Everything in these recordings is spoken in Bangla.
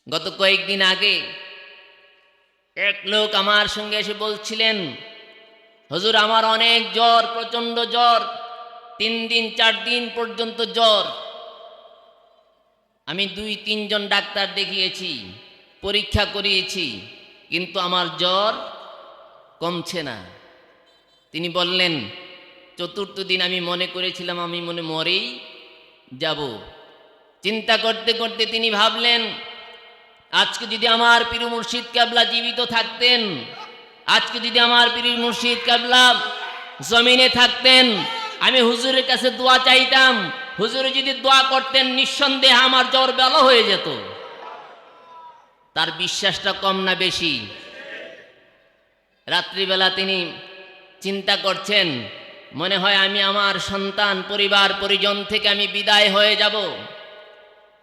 গত কয়েকদিন আগে এক লোক আমার সঙ্গে এসে বলছিলেন, হুজুর আমার অনেক জ্বর, প্রচণ্ড জ্বর, 3 দিন 4 দিন পর্যন্ত জ্বর। আমি 2-3 জন ডাক্তার দেখিয়েছি, পরীক্ষা করিয়েছি, কিন্তু আমার জ্বর কমছে না। তিনি বললেন, চতুর্থ দিন আমি মনে করেছিলাম আমি মরেই যাব। চিন্তা করতে করতে তিনি ভাবলেন, আজকে যদি আমার পীর মুর্শিদ কেবলা জীবিত থাকতেন, আজকে যদি আমার পীর মুর্শিদ কেবলা জমিনে থাকতেন, আমি হুজুরের কাছে দোয়া চাইতাম, হুজুর যদি দোয়া করতেন নিঃসন্দেহে আমার জ্বর ভালো হয়ে যেত। তার বিশ্বাসটা কম না বেশি? রাত্রিবেলা তিনি চিন্তা করছেন, মনে হয় আমি আমার সন্তান পরিবার পরিজন থেকে আমি বিদায় হয়ে যাব।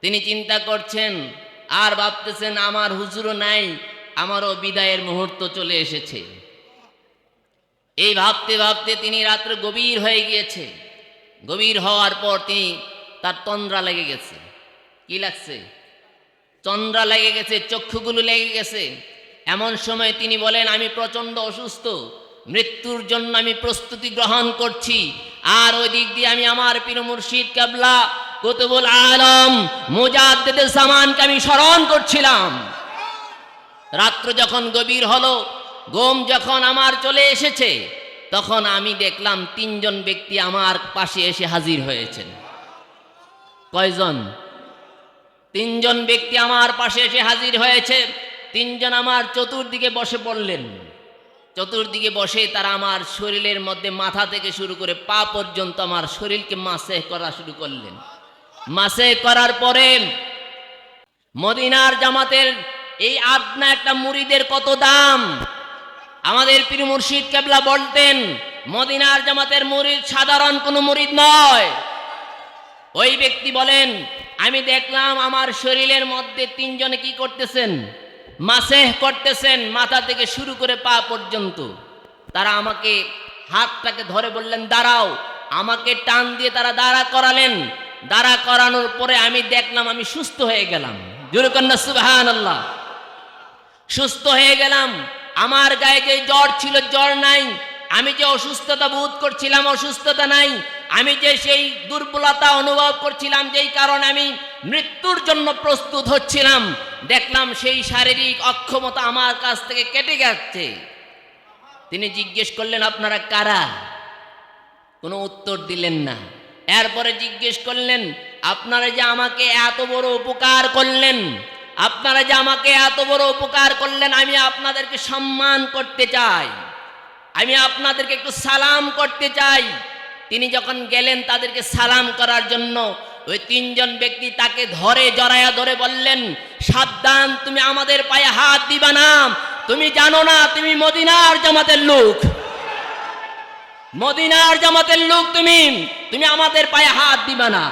তিনি চিন্তা করছেন আর ভাবতেছেন আমার হুজুরও নাই, আমারও বিদায়ের মুহূর্ত চলে এসেছে। এই ভাবতে ভাবতে তিনি রাত্রে গভীর হয়ে গিয়েছে। গভীর হওয়ার পর তিনি তার তন্দ্রা লেগে গেছে। কি লাগছে? তন্দ্রা লেগে গেছে, চক্ষুগুলো লেগে গেছে। এমন সময় তিনি বলেন, আমি প্রচণ্ড অসুস্থ, মৃত্যুর জন্য আমি প্রস্তুতি গ্রহণ করছি। আর ওই দিক দিয়ে আমি আমার পীর মুর্শিদ কেবলা কুতুবুল আলম মুজাদ্দিদে জামানকে আমি স্মরণ করছিলাম। রাত্র যখন গভীর হলো, ঘুম যখন আমার চলে এসেছে, তখন আমি দেখলাম 3 জন ব্যক্তি আমার পাশে এসে হাজির হয়েছেন। কয়জন? 3 জন ব্যক্তি আমার পাশে এসে হাজির হয়েছে। 3 জন আমার চতুর্দিকে বসে পড়লেন। চতুর্দিকে বসে তারা আমার শরীরের মধ্যে মাথা থেকে শুরু করে পা পর্যন্ত আমার শরীরকে মাসে করা শুরু করলেন। মাসে করার পরে মদিনার জামাতের এই আদনা একটা মুরিদের কত দাম। আমাদের পীর মুর্শিদ কেবলা বলতেন, মদিনার জামাতের মুরিদ সাধারণ কোনো মুরিদ নয়। ওই ব্যক্তি বলেন, আমি দেখলাম আমার শরীরের মধ্যে 3 জনে কি করতেছেন? মাসেহ করতেছেন, মাথা থেকে শুরু করে পা পর্যন্ত। তারা আমাকে হাতটাকে ধরে বললেন দাঁড়াও, আমাকে টান দিয়ে তারা দাঁড়া করালেন। দাঁড়া করানোর পরে আমি দেখলাম আমি সুস্থ হয়ে গেলাম। জোরে কন্যা সুবহানাল্লাহ। সুস্থ হয়ে গেলাম। আমার গায়ে যে জ্বর ছিল জ্বর নাই, আমি যে অসুস্থতা বোধ করছিলাম অসুস্থতা নাই, আমি যে সেই দুর্বলতা অনুভব করছিলাম যেই কারণে আমি মৃত্যুর জন্য প্রস্তুত হচ্ছিলাম, দেখলাম সেই শারীরিক অক্ষমতা আমার কাছ থেকে কেটে যাচ্ছে। তিনি জিজ্ঞেস করলেন, আপনারা কারা? কোনো উত্তর দিলেন না। এরপরে জিজ্ঞেস করলেন, আপনারা যে আমাকে এত বড় উপকার করলেন, আপনারা যে আমাকে এত বড় উপকার করলেন, আমি আপনাদেরকে সম্মান করতে চাই, আমি আপনাদেরকে একটু সালাম করতে চাই। তিনি যখন গেলেন তাদেরকে সালাম করার জন্য, ওই 3 জন ব্যক্তি তাকে ধরে জড়ায়া ধরে বললেন, সাবধান, তুমি আমাদের পায়ে হাত দিবা না, তুমি জানো না তুমি মদিনার জামাতের লোক, মদিনার জামাতের লোক, তুমি আমাদের পায়ে হাত দিবা না।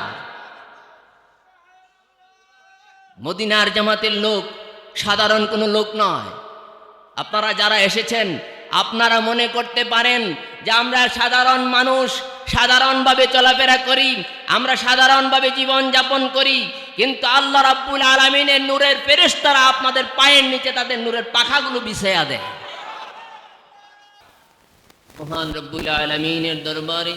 মদিনার জামাতের লোক সাধারণ কোনো লোক নয়। আপনারা যারা এসেছেন আপনারা মনে করতে পারেন যে আমরা সাধারণ মানুষ, সাধারণভাবে চলাফেরা করি, আমরা সাধারণভাবে জীবন যাপন করি, কিন্তু আল্লাহ রাব্বুল আলামিনের নূরের ফেরেশতারা আপনাদের পায়ের নিচে তাদের নূরের পাখাগুলো বিছায়া দেয়। মহান রব্বুল আলামিনের দরবারে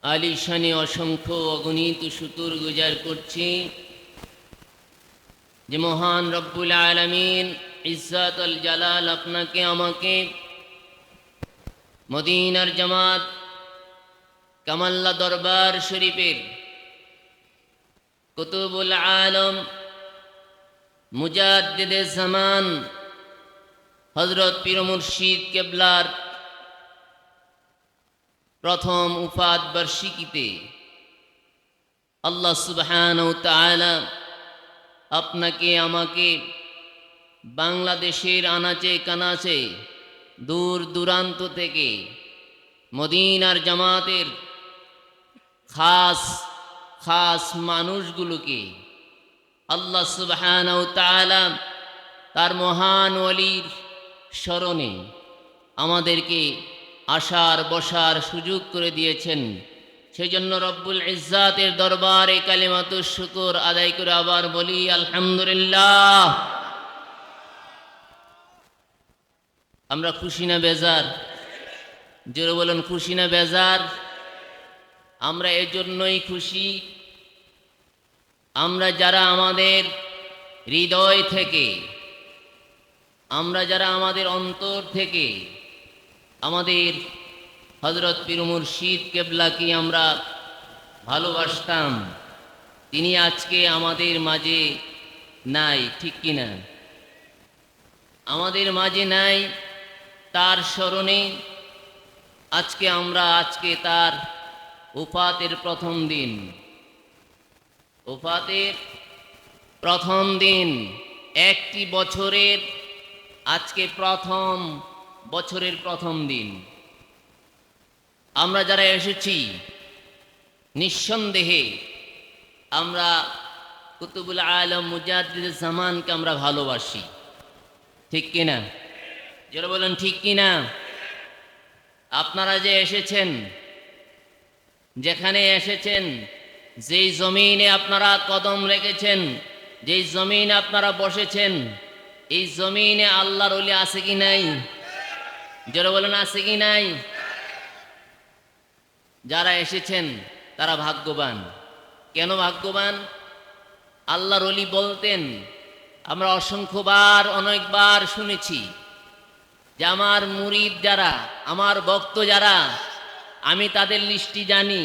আলিশানে অসংখ্য অগণিত শুকর গুজার করছি যে মহান রব্বুল আলামিন ইজ্জত আল জালাল আপনাকে আমাকে মদিনার জামাত কামাল্লা দরবার শরীফের কুতুবুল আলম মুজাদ্দিদে জামান হযরত পীর মুর্শিদ কেবলার প্রথম উফাত বার্ষিকীতে আল্লাহ সুবহানাহু ওয়া তাআলা আপনাকে আমাকে বাংলাদেশের আনাচে কানাচে দূর দূরান্ত থেকে মদিনার জামাতের খাস খাস মানুষগুলোকে আল্লাহ সুবহানাহু ওয়া তাআলা তার মহান ওলির স্মরণে আমাদেরকে আসার বসার সুযোগ করে দিয়েছেন। সেই জন্য রব্বুল ইজ্জাতের দরবারে কালিমাতুশ শুকর আদায় করে আবার বলি আলহামদুলিল্লাহ। আমরা খুশি না বেজার? জোরে বলেন, খুশি না বেজার? আমরা এজন্যই খুশি, আমরা যারা আমাদের হৃদয় থেকে, আমরা যারা আমাদের অন্তর থেকে আমাদের হযরত পীর মুর্শিদ কেবলাকে আমরা ভালোবাসতাম, তিনি আজকে আমাদের মাঝে নাই, ঠিক কিনা? আমাদের মাঝে নাই। তার স্মরণে আজকে তার ওফাতের প্রথম দিন, ওফাতের প্রথম দিন, একটি বছরের আজকে প্রথম বছরের প্রথম দিন। আমরা যারা এসেছি নিঃসন্দেহে আমরা কুতুবুল আলম মুজাদ্দিদুল জামানকে আমরা ভালোবাসি, ঠিক কিনা? যারা বলেন ঠিক কিনা? আপনারা যে এসেছেন, যেখানে এসেছেন, যেই জমিনে আপনারা কদম রেখেছেন, যেই জমিনে আপনারা বসেছেন, এই জমিনে আল্লাহর ওলি আছে কি নাই? যারা বলেন আছে কি নাই? যারা এসেছেন তারা ভাগ্যবান। কেন ভাগ্যবান? আল্লাহর ওলি বলতেন, আমরা অসংখ্যবার অনেকবার শুনেছি যে আমার মুরিদ যারা, আমার ভক্ত যারা, আমি তাদের লিস্টি জানি,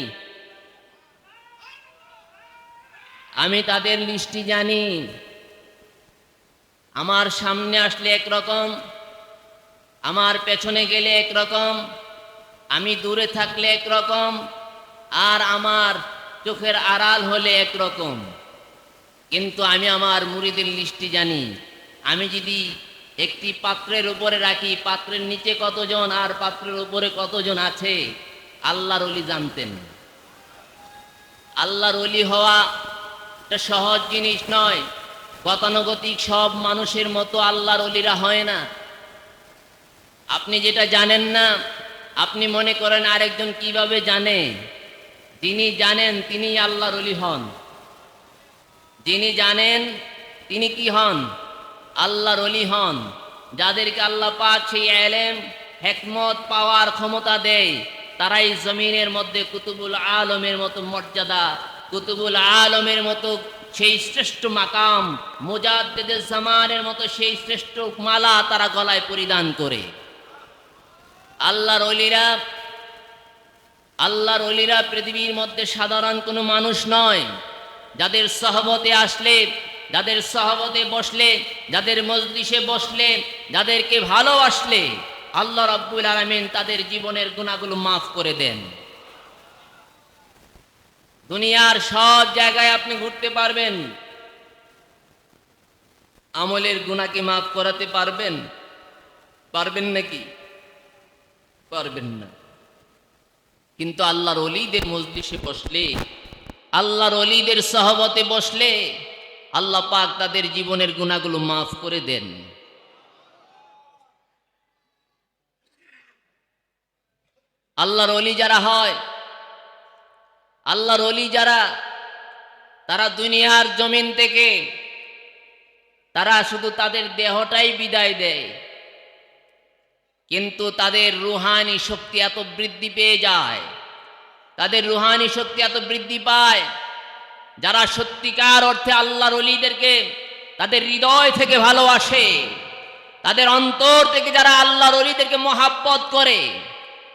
আমি তাদের লিস্টি জানি। আমার সামনে আসলে একরকম, আমার পেছনে গেলে একরকম, আমি দূরে থাকলে একরকম, আর আমার চোখের আড়াল হলে একরকম। কিন্তু আমি আমার মুরিদের লিস্টি জানি। আমি যদি একটি পাত্রের উপরে রাখি, পাত্রের নিচে কতজন আর পাত্রের উপরে কতজন আছে, আল্লাহর ওলি জানতেন। আল্লাহর ওলি হওয়া এটা সহজ জিনিস নয়। গতানুগতিক সব মানুষের মতো আল্লাহর ওলিরা হয় না। আপনি যেটা জানেন না, আপনি মনে করেন আরেকজন কিভাবে জানে। যিনি জানেন তিনি আল্লাহর ওলি হন। যিনি জানেন তিনি কি হন? আল্লাহর ওলি হন। যাদেরকে আল্লাহ পাক সেই ইলম হিকমত পাওয়ার ক্ষমতা দেয়, তারাই জমিনের মধ্যে কুতুবুল আলমের মতো মর্যাদা, কুতুবুল আলমের মতো সেই শ্রেষ্ঠ মাকাম, মুজাদ্দিদুল জামানের মতো সেই শ্রেষ্ঠ মালা তারা গলায় পরিধান করে। আল্লাহর ওলিরা পৃথিবীর মধ্যে সাধারণ কোনো মানুষ নয়। যাদের সহবতে আসলে, যাদের সহবতে বসলে, যাদের মজলিসে বসলে, যাদেরকে ভালোবাসলে আল্লাহ রাব্বুল আলামিন তাদের জীবনের গুনাহগুলো মাফ করে দেন। দুনিয়ার সব জায়গায় আপনি ঘুরতে পারবেন, আমলের গুনাহ কি মাফ করাতে পারবেন? পারবেন নাকি? পারবেন না। কিন্তু আল্লাহর ওলিদের মজলিসে বসলে, আল্লাহর ওলিদের সহবতে বসলে আল্লাহ পাক তাদের জীবনের গুনাহগুলো মাফ করে দেন। আল্লাহর ওলি যারা হয়, আল্লাহর ওলি যারা, তারা দুনিয়ার জমিন থেকে তারা শুধু তাদের দেহটাই বিদায় দেয়, কিন্তু তাদের রুহানি শক্তি এত বৃদ্ধি পেয়ে যায়, তাদের রুহানি শক্তি এত বৃদ্ধি পায়। যারা সত্যিকার অর্থে আল্লাহর ওলিদেরকে তাদের হৃদয় থেকে ভালোবাসে, তাদের অন্তর থেকে যারা আল্লাহর ওলিদেরকে মহাব্বত করে,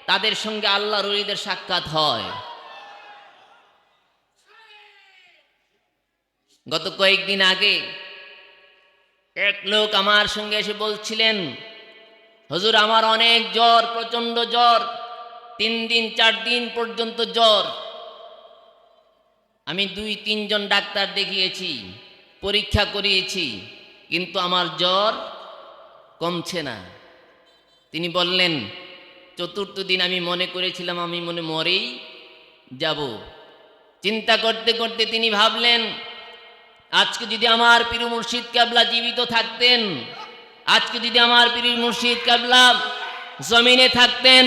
তাদের সঙ্গে আল্লাহর ওলিদের সাক্ষাৎ হয়। গত কয়েকদিন আগে এক লোক আমার সঙ্গে এসে বলছিলেন, হুজুর আমার অনেক জ্বর, প্রচন্ড জ্বর, 3 দিন 4 দিন পর্যন্ত জ্বর। আমি 2-3 জন ডাক্তার দেখিয়েছি, পরীক্ষা করিয়েছি, কিন্তু আমার জ্বর কমছে না। তিনি বললেন, 4র্থ দিন আমি মনে করেছিলাম আমি মরেই যাব। চিন্তা করতে করতে তিনি ভাবলেন, আজকে যদি আমার পীর মুর্শিদ কেবলা জীবিত থাকতেন, আজকে যদি আমার পীর মুর্শিদ কেবলা জমিনে থাকতেন,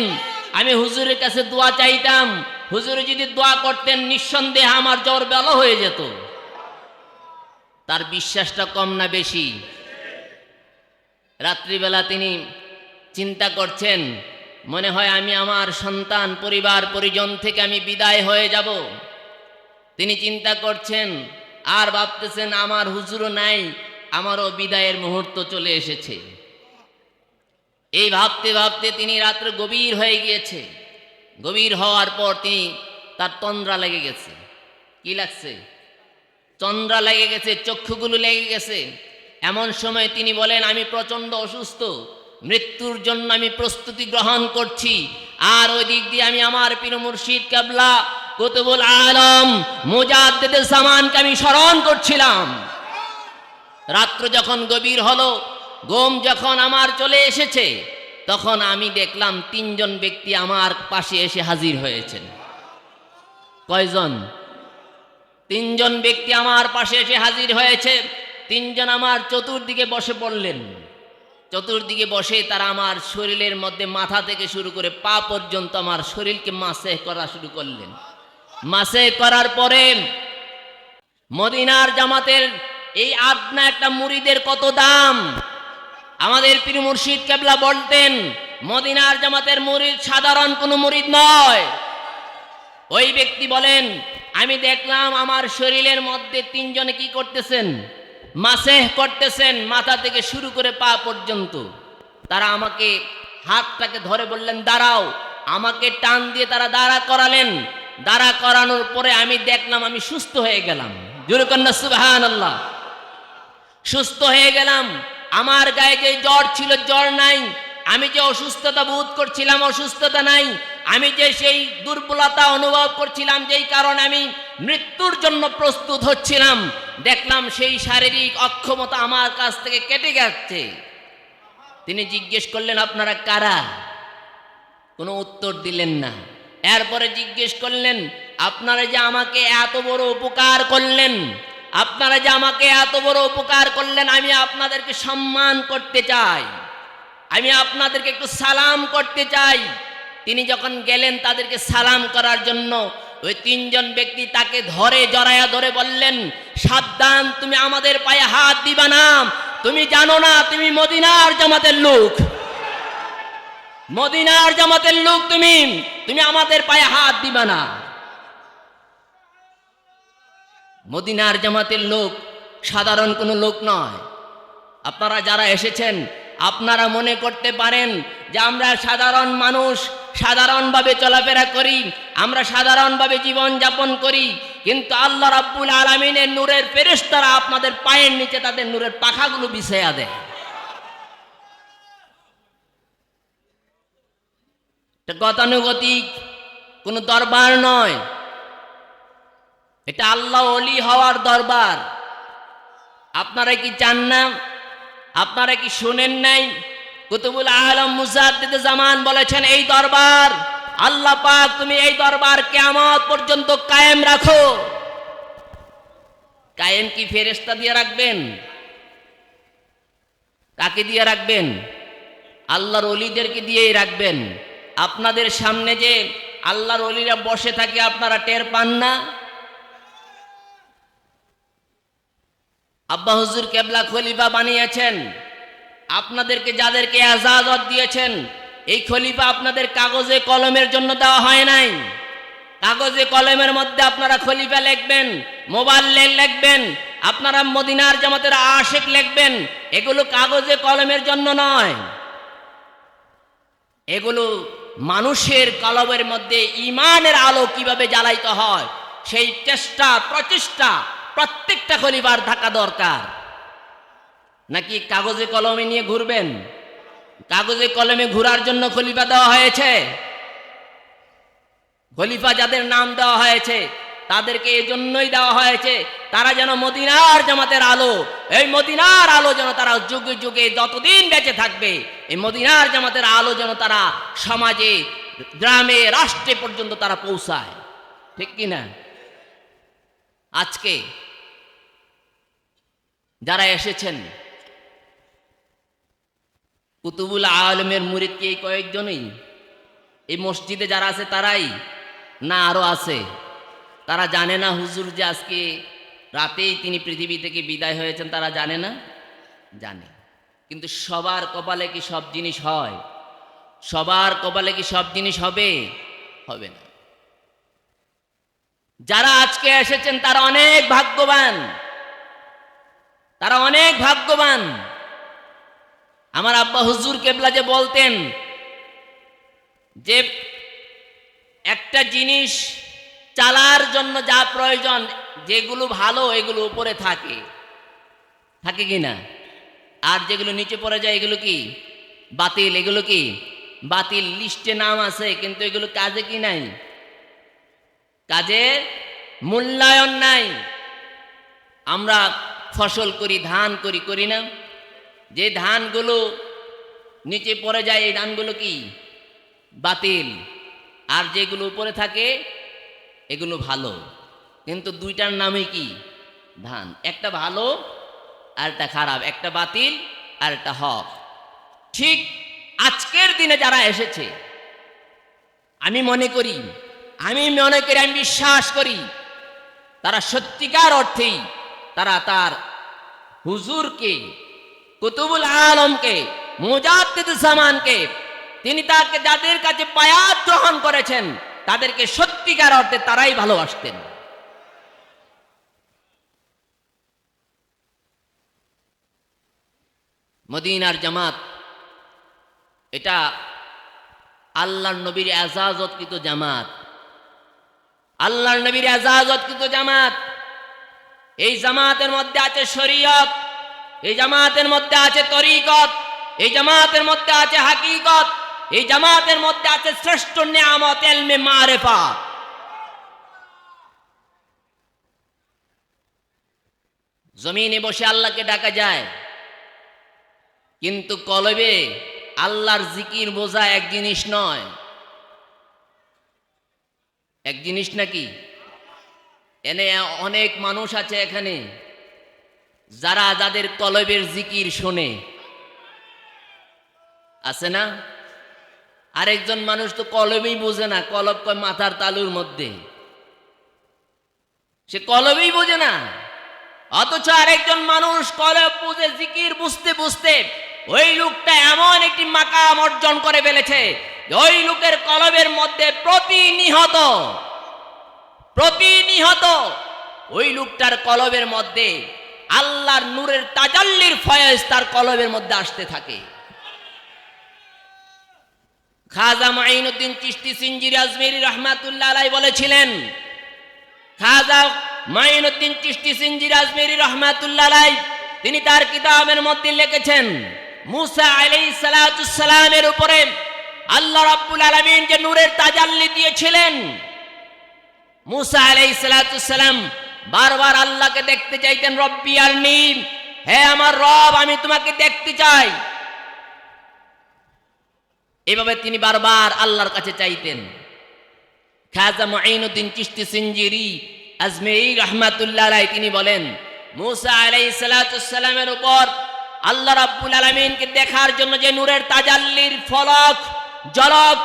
আমি হুজুরের কাছে দোয়া চাইতাম, হুজুর যদি দোয়া করতেন নিঃসন্দেহে আমার জ্বর ভালো হয়ে যেত। তার বিশ্বাসটা কম না বেশি? রাত্রিবেলা তিনি চিন্তা করছেন, মনে হয় আমি আমার সন্তান পরিবার পরিজন থেকে আমি বিদায় হয়ে যাব। তিনি চিন্তা করছেন আর ভাবতেছেন আমার হুজুরও নাই, আমারও বিদায়ের মুহূর্ত চলে এসেছে। এই ভাবতে ভাবতে তিনি রাত্রে গভীর হয়ে গিয়েছে। গভীর হওয়ার পর তিনি তার তন্দ্রা লেগে গেছে। কি লাগছে? তন্দ্রা লেগে গেছে, চক্ষুগুলো লেগে গেছে। এমন সময় তিনি বলেন, আমি প্রচন্ড অসুস্থ, মৃত্যুর জন্য আমি প্রস্তুতি গ্রহণ করছি। আর ওই দিক দিয়ে আমি আমার পীর মুর্শিদ কেবলা কুতুবুল আলম মুজাদ্দিদে জামানকে আমি স্মরণ করছিলাম। রাত্র যখন গভীর হলো, ঘুম যখন আমার চলে এসেছে, তখন আমি দেখলাম তিনজন ব্যক্তি আমার পাশে এসে হাজির হয়েছেন। কয়জন? তিনজন ব্যক্তি আমার পাশে এসে হাজির হয়েছে। তিনজন আমার চতুর্দিকে বসে পড়লেন। চতুর্দিকে বসে তারা আমার শরীরের মধ্যে মাথা থেকে শুরু করে পা পর্যন্ত আমার শরীরকে মাসেহ করা শুরু করলেন। মাসেহ করার পরে মদিনার জামাতের এই আদনা একটা মুরিদের কত দাম! আমাদের পীর মুর্শিদ কেবলা বলতেন, মদিনার জামাতের মুরিদ সাধারণ কোনো মুরিদ নয়। ওই ব্যক্তি বলেন, আমি দেখলাম আমার শরীরের মধ্যে তিনজনে কি করতেছেন? মাসেহ করতেছেন, মাথা থেকে শুরু করে পা পর্যন্ত। তারা আমাকে হাতটাকে ধরে বললেন দাঁড়াও। আমাকে টান দিয়ে তারা দাঁড়া করালেন। দাঁড়া করানোর পরে আমি দেখলাম আমি সুস্থ হয়ে গেলাম। জোরে কন্যা সুবহানাল্লাহ। সুস্থ হয়ে গেলাম। আমার গায়ে যে জ্বর ছিল জ্বর নাই, আমি যে অসুস্থতা বোধ করছিলাম অসুস্থতা নাই, আমি যে সেই দুর্বলতা অনুভব করছিলাম যেই কারণে আমি মৃত্যুর জন্য প্রস্তুত হচ্ছিলাম, দেখলাম সেই শারীরিক অক্ষমতা আমার কাছ থেকে কেটে যাচ্ছে। তিনি জিজ্ঞেস করলেন আপনারা কারা? কোনো উত্তর দিলেন না। এরপরে জিজ্ঞেস করলেন আপনারা যে আমাকে এত বড় উপকার করলেন, আপনারা যে আমাকে এত বড় উপকার করলেন, আমি আপনাদেরকে সম্মান করতে চাই, আমি আপনাদেরকে একটু সালাম করতে চাই। তিনি যখন গেলেন তাদেরকে সালাম করার জন্য, ওই তিনজন ব্যক্তি তাকে ধরে জড়ায়া ধরে বললেন, সাবধান, তুমি আমাদের পায়ে হাত দিবা না, তুমি জানো না তুমি মদিনার জামাতের লোক, মদিনার জামাতের লোক, তুমি আমাদের পায়ে হাত দিবা না। মদিনার জামাতের লোক সাধারণ কোনো লোক নয়। আপনারা যারা এসেছেন আপনারা মনে করতে পারেন যে আমরা সাধারণ মানুষ, সাধারণভাবে চলাফেরা করি, আমরা সাধারণভাবে জীবন যাপন করি, কিন্তু আল্লাহ রাব্বুল আলামিনের নূরের ফেরেশতারা আপনাদের পায়ের নিচে তাদের নূরের পাখাগুলো বিছাইয়া দেয়। এটা গতানুগতিক কোনো দরবার নয়, এটা আল্লাহ ওলি হওয়ার দরবার। আপনারা কি চান না? আপনারা কি শুনেন নাই? কুতুবুল আলম মুজাদ্দিদে জামান বলেছেন এই দরবার, আল্লাহ পাক তুমি এই দরবার কিয়ামত পর্যন্ত কায়েম রাখো। কায়েম কি ফেরেশতা দিয়ে রাখবেন? কাকে দিয়ে রাখবেন? আল্লাহর ওলিদেরকে দিয়েই রাখবেন। আপনাদের সামনে যে আল্লাহর ওলিরা বসে থাকে আপনারা টের পান না? আব্বা হুজুর কেবলা খলিফা বানিয়েছেন, আপনাদেরকে যাদেরকে ইজাজত দিয়েছেন, এই খলিফা আপনাদের কাগজে কলমের জন্য দেওয়া হয় নাই। কাগজে কলমের মধ্যে আপনারা খলিফা লিখবেন, মোবাল্লেগ লিখবেন, আপনারা মদিনার জামাতের আশিক লিখবেন, এগুলো কাগজে কলমের জন্য নয়। এগুলো মানুষের কলবের মধ্যে ঈমানের আলো কিভাবে জ্বালাইতে হয় সেই চেষ্টা প্রচেষ্টা প্রত্যেকটা খলিফার থাকা দরকার। নাকি কাগজে কলমে নিয়ে ঘুরবেন? কাগজে কলমে ঘোরার জন্য খলিফা দেওয়া হয়েছে? খলিফা যাদের নাম দেওয়া হয়েছে তাদেরকে এজন্যই দেওয়া হয়েছে তারা যেন মদিনার জামাতের আলো, এই মদিনার আলো যেন তারা যুগে যুগে যতদিন বেঁচে থাকবে, এই মদিনার জামাতের আলো যেন তারা সমাজে, গ্রামে, রাষ্ট্রে পর্যন্ত তারা পৌঁছায়। ঠিক কিনা? আজকে যারা এসেছেন কুতুবুল আলমের মুরিদ কি এই কয়েকজনই? এই মসজিদে যারা আছে তারাই? না আরো আছে? তারা জানে না হুজুর যে আজকে রাতেই তিনি পৃথিবী থেকে বিদায় হয়েছেন? তারা জানে না? জানে। কিন্তু সবার কপালে কি সব জিনিস হয়? সবার কপালে কি সব জিনিস হবে? হবে না। যারা আজকে এসেছেন তারা অনেক ভাগ্যবান, তারা অনেক ভাগ্যবান। আমার আব্বা হুজুর কেবলা যে বলতেন যে একটা জিনিস চালার জন্য যা প্রয়োজন, যেগুলো ভালো এগুলো উপরে থাকে, থাকে কি না? আর যেগুলো নিচে পড়ে যায় এগুলো কি? বাতিল। এগুলো কি? বাতিল। লিস্টে নাম আছে কিন্তু এগুলো কাজে কি নাই? কাজের মূল্যায়ন নাই। আমরা ফসল করি, ধান করি, করি না? যে ধানগুলো নিচে পড়ে যায় এই ধানগুলো কি? বাতিল। আর যেগুলো উপরে থাকে এগুলো ভালো। কিন্তু দুইটার নামই কি? ধান। একটা ভালো আর একটা খারাপ, একটা বাতিল আর একটা হক। ঠিক আজকের দিনে যারা এসেছে, আমি মনে করি, আমি বিশ্বাস করি তারা সত্যিকার অর্থেই তারা তার হুজুরকে, কুতুবুল আলমকে, মুজাদ্দিদ জামানকে, তিনি তাকে যাদের কাছে বায়াত গ্রহণ করেছেন তাদেরকে সত্যিকার অর্থে তারাই ভালোবাসতেন। মদিনার জামাত এটা আল্লাহর নবীর এজাজতকৃত জামাত, আল্লাহর নবীর এজাজতকৃত জামাত। এই জামাতের মধ্যে আছে শরীয়ত, এই জামাতের মধ্যে আছে তরিকত, এই জামাতের মধ্যে আছে হাকিকত, এই জামাতের মধ্যে আছে শ্রেষ্ঠ নিয়ামত ইলমে মারিফাত। জমিনে বসে আল্লাহকে ডাকা যায়, কিন্তু কলবে আল্লাহর জিকির বোঝা এক জিনিস নয়। এক জিনিস নাকি? এনে অনেক মানুষ আছে এখানে যারা যাদের কলবের জিকির শোনে, আছে না? আরেকজন মানুষ তো কলবেই বোঝে না, কলব কয় মাথার তালুর মধ্যে, সে কলবেই বোঝে না। অথচ আরেকজন মানুষ কলব বুঝে, জিকির বুঝতে বুঝতে ওই লোকটা এমন একটি মাকাম অর্জন করে ফেলেছে, ওই লোকের কলবের মধ্যে প্রতিনিহত ওই লোকটার কলবের মধ্যে আল্লাহর নূরের তাজাল্লির ফয়েজ তার কলবের মধ্যে আসতে থাকে। খাজা মাইনুদ্দিন চিশতি সিঞ্জিরি আজমেরি রহমাতুল্লাহ আলাইহি বলেছিলেন, খাজা মাইনুদ্দিন চিশতি সিঞ্জিরি আজমেরি রহমাতুল্লাহ আলাইহি তিনি তার কিতাবের মধ্যে লিখেছেন, মুসা আলাইহিস সালাতুস সালামের উপরে আল্লাহ রাব্বুল আলামিন যে নূরের তাজাল্লি দিয়েছিলেন, মুসা আলাইহিস সালাতুস সালাম বারবার আল্লাহকে দেখতে চাইতেন। রব্বি আরনি, হে আমার রব আমি তোমাকে দেখতে চাই। এভাবে তিনি বারবার আল্লাহর কাছে চাইতেন। খাজা মুঈনুদ্দিন চিশতি সিঞ্জিরি আজমেরি রহমাতুল্লাহ আলাইহি তিনি বলেন, মুসা আলাইহিস সালাতুস সালামের উপর আল্লাহ রাব্বুল আলামিনকে দেখার জন্য যে নূরের তাজাল্লির ফলক ঝলক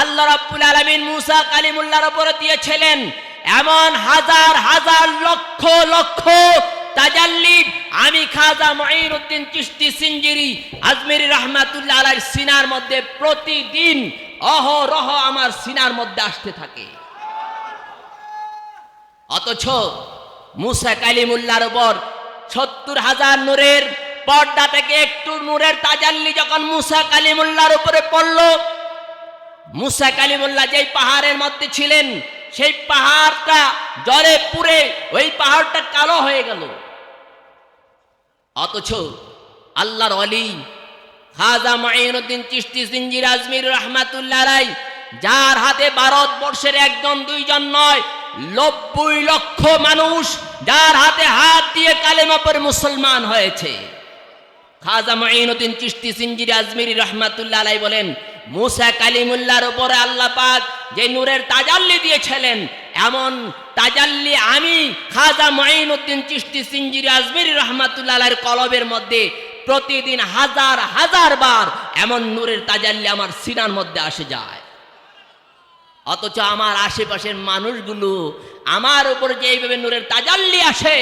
আল্লাহ রাব্বুল আলামিন মুসা কালিমুল্লাহর উপর দিয়েছিলেন, এমন হাজার হাজার লক্ষ লক্ষ তাজাল্লি আমি খাজা মুঈনুদ্দিন চিশতি সিঞ্জিরি আজমেরি রহমাতুল্লাহ আলাইহির সিনার মধ্যে প্রতিদিন অহরহ আমার সিনার মধ্যে আসতে থাকে। অথচ মুসা কালিমুল্লাহর উপর ৭০,০০০ নূরের পর্দা থেকে একটু নূরের তাজাল্লি যখন মুসা কালিমুল্লাহর উপরে পড়ল, মুসা কালিমুল্লাহ যেই পাহাড়ের মধ্যে ছিলেন সেই পাহাড়টা জ্বরে পুড়ে ওই পাহাড়টা কালো হয়ে গেল। অথচ আল্লাহর ওলি খাজা মুঈনুদ্দিন চিশতি সিঞ্জিরি আজমেরি রহমাতুল্লাহ আলাইহি, যার হাতে ভারতবর্ষের একজন দুইজন নয় ৯০ লক্ষ মানুষ যার হাতে হাত দিয়ে কালেমা পড়ে মুসলমান হয়েছে, খাজা মুঈনুদ্দিন চিশতি সিঞ্জিরি আজমেরি রহমাতুল্লাহ আলাইহি বলেন, মুসা কালিমুল্লাহর উপরে আল্লাহ পাক যে নূরের তাজাল্লি দিয়েছিলেন, এমন তাজাল্লি আমি খাজা মুঈনুদ্দিন চিশতি সিঞ্জিরি আজমেরি রহমাতুল্লাহ আলাইহির কলবের মধ্যে প্রতিদিন হাজার হাজার বার এমন নূরের তাজাল্লি আমার সিনার মধ্যে আসে যায়। অথচ আমার আশেপাশের মানুষগুলো আমার উপরে যে এইভাবে নূরের তাজাল্লি আসে,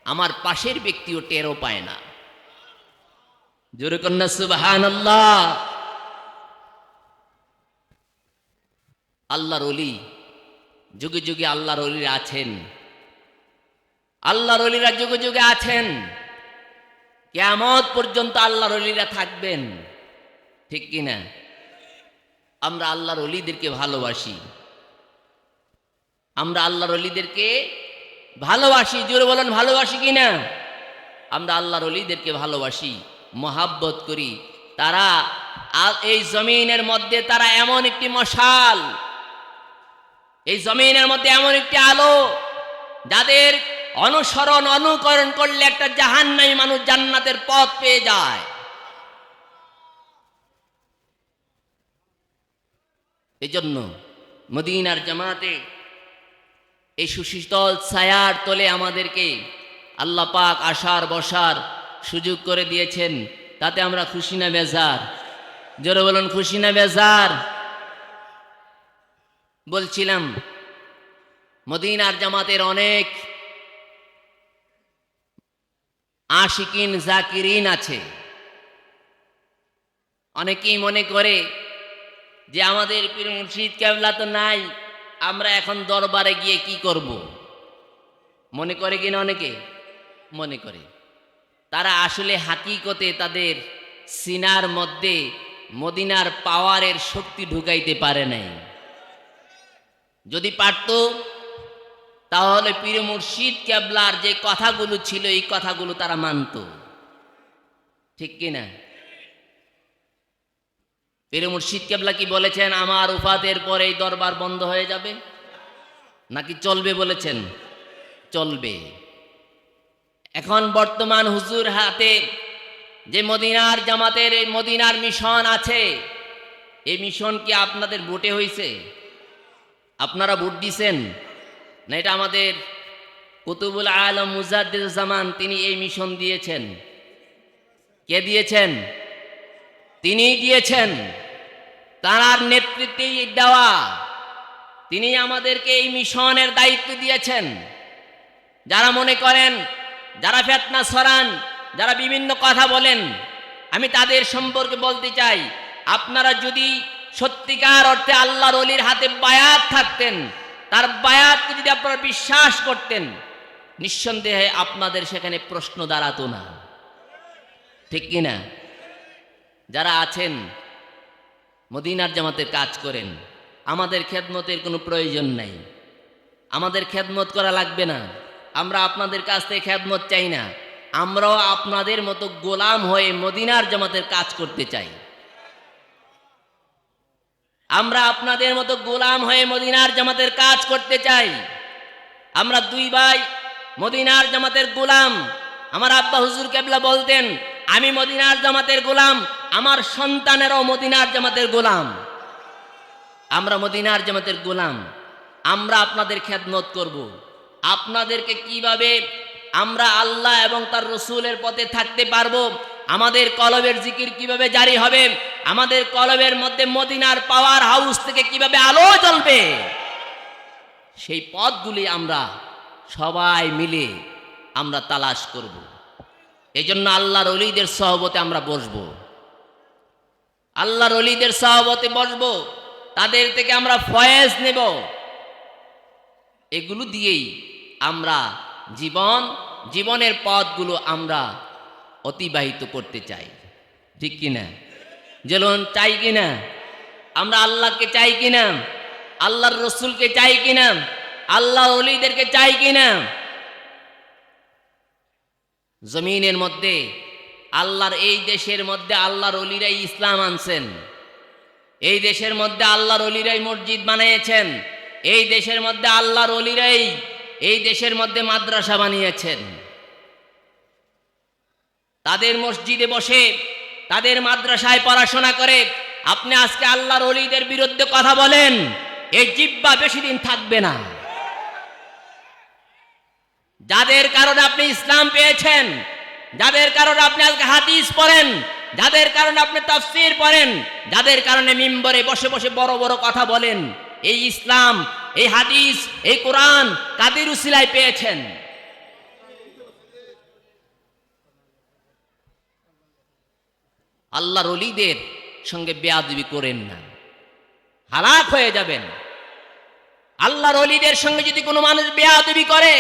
আমার পাশের ব্যক্তিও টেরও পায় না। জোরে কন্যা সুবহানাল্লাহ। আল্লাহর ওলি, যুগে যুগে আল্লাহর ওলিরা আছেন, আল্লাহর ওলিরা যুগে যুগে আছেন, কিয়ামত পর্যন্ত আল্লাহর ওলিরা থাকবেন, ঠিক কিনা? আমরা আল্লাহর ওলিদেরকে ভালোবাসি, আমরা আল্লাহর ওলিদেরকে ভালোবাসি। জোরে বলেন ভালোবাসি কিনা? আমরা আল্লাহর ওলিদেরকে ভালোবাসি, মহাব্বত করি। তারা এই জমিনের মধ্যে তারা এমন একটি মশাল, এই জমিনের মধ্যে এমন একটি আলো, যাদের অনুসরণ অনুকরণ করলে একটা জাহান্নামী মানুষ জান্নাতের পথ পেয়ে যায়। এই জন্য মদিনার জামাতে এই সুশীতল ছায়ার তলে আমাদেরকে আল্লাহ পাক আসার বসার সুযোগ করে দিয়েছেন। তাতে আমরা খুশি না বেজার? জোরে বলুন খুশি না বেজার? বলছিলাম মদিনার জামাতের অনেক আশিকিন জাকিরিন আছে। অনেকেই মনে করে যে আমাদের পীর মুর্শিদ কেবলা তো নাই, আমরা এখন দরবারে গিয়ে কি করব, মনে করে কিনা? অনেকে মনে করে। তারা আসলে হাকিকতে তাদের সিনার মধ্যে মদিনার পাওয়ারের শক্তি ঢুকাইতে পারে নাই। যদি পারত তাহলে পীর মুর্শিদ কেবলার যে কথাগুলো ছিল এই কথাগুলো তারা মানত, ঠিক কিনা? পীর মুর্শিদ কেবলা কি বলেছেন আমার উফাতের পরে এই দরবার বন্ধ হয়ে যাবে নাকি চলবে? বলেছেন চলবে। এখন বর্তমান হুজুর হাতে যে মদিনার জামাতের এই মদিনার মিশন আছে, এই মিশন কি আপনাদের ভোটে হয়েছে? আপনারা ভোট দিছেন না? এটা আমাদের কুতুবুল আলম মুজাদ্দিদুজ্জামান তিনি এই মিশন দিয়েছেন। কে দিয়েছেন? তিনিই দিয়েছেন, তার নেতৃত্বেই দেওয়া। তিনি আমাদেরকে এই মিশনের দায়িত্ব দিয়েছেন। যারা মনে করেন, যারা ফিতনা ছড়ান, যারা বিভিন্ন কথা বলেন, আমি তাদের সম্পর্কে বলতে চাই, আপনারা যদি সত্যিকার অর্থে আল্লাহর ওলির হাতে বায়াত থাকতেন, তার বায়াতকে যদি আপনারা বিশ্বাস করতেন, নিঃসন্দেহে আপনাদের সেখানে প্রশ্ন দাঁড়াতো না, ঠিক কিনা? যারা আছেন মদিনার জামাতের কাজ করেন, আমাদের খেদমতের কোনো প্রয়োজন নাই, আমাদের খেদমত করা লাগবে না, আমরা আপনাদের কাছ থেকে খেদমত চাই না। আমরাও আপনাদের মতো গোলাম হয়ে মদিনার জামাতের কাজ করতে চাই। আমরা আপনাদের মতো গোলাম হয়ে মদিনার জামাতের কাজ করতে চাই। আমরা দুই ভাই মদিনার জামাতের গোলাম। আমার আব্বা হুজুর কেবলা বলতেন, আমি মদিনার জামাতের গোলাম, আমার সন্তানেরাও মদিনার জামাতের গোলাম। আমরা মদিনার জামাতের গোলাম। আমরা আপনাদের খেদমত করব। আপনাদেরকে কিভাবে আমরা আল্লাহ এবং তার রসুলের পথে থাকতে পারবো, আমাদের কলবের জিকির কিভাবে জারি হবে, আমাদের কলবের মধ্যে মদিনার পাওয়ার হাউস থেকে কিভাবে আলো জ্বলবে, সেই পথগুলি আমরা সবাই মিলে আমরা তালাশ করব। এই জন্য আল্লাহর ওলিদের সহবতে আমরা বসবো, আল্লাহর ওলিদের সহবতে বসবো, তাদের থেকে আমরা ফয়েজ নেব। এগুলো দিয়েই আমরা জীবনের পথগুলো আমরা অতিবাহিত করতে চাই, ঠিক কিনা? যেমন চাই কিনা? আমরা আল্লাহকে চাই কিনা? আল্লাহর রসুলকে চাই কিনা? আল্লাহ ওলিদেরকে চাই কিনা? জমিনের মধ্যে আল্লাহর এই দেশের মধ্যে আল্লাহর ওলিরাই ইসলাম আনছেন, এই দেশের মধ্যে আল্লাহর ওলিরাই মসজিদ বানিয়েছেন, এই দেশের মধ্যে আল্লাহর ওলিরাই এই দেশের মধ্যে মাদ্রাসা বানিয়েছেন। তাদের মসজিদে বসে, তাদের মাদ্রাসায় পড়াশোনা করে আপনি আজকে আল্লাহর ওলিদের বিরুদ্ধে কথা বলেন, এই জিহ্বা বেশি দিন থাকবে না। যাদের কারণে আপনি ইসলাম পেয়েছেন, যাদের কারণে আপনি আজকে হাদিস পড়েন, যাদের কারণে আপনি তাফসীর পড়েন, যাদের কারণে মিম্বরে বসে বসে বড় বড় কথা বলেন, এই ইসলাম, এই হাদিস, এই কোরআন কাদের উসিলায় পেয়েছেন? আল্লাহর ওলিদের সঙ্গে বেয়াদবি করেন না, হালাক হয়ে যাবেন। আল্লাহর ওলিদের সঙ্গে যদি কোনো মানুষ বেয়াদবি করে,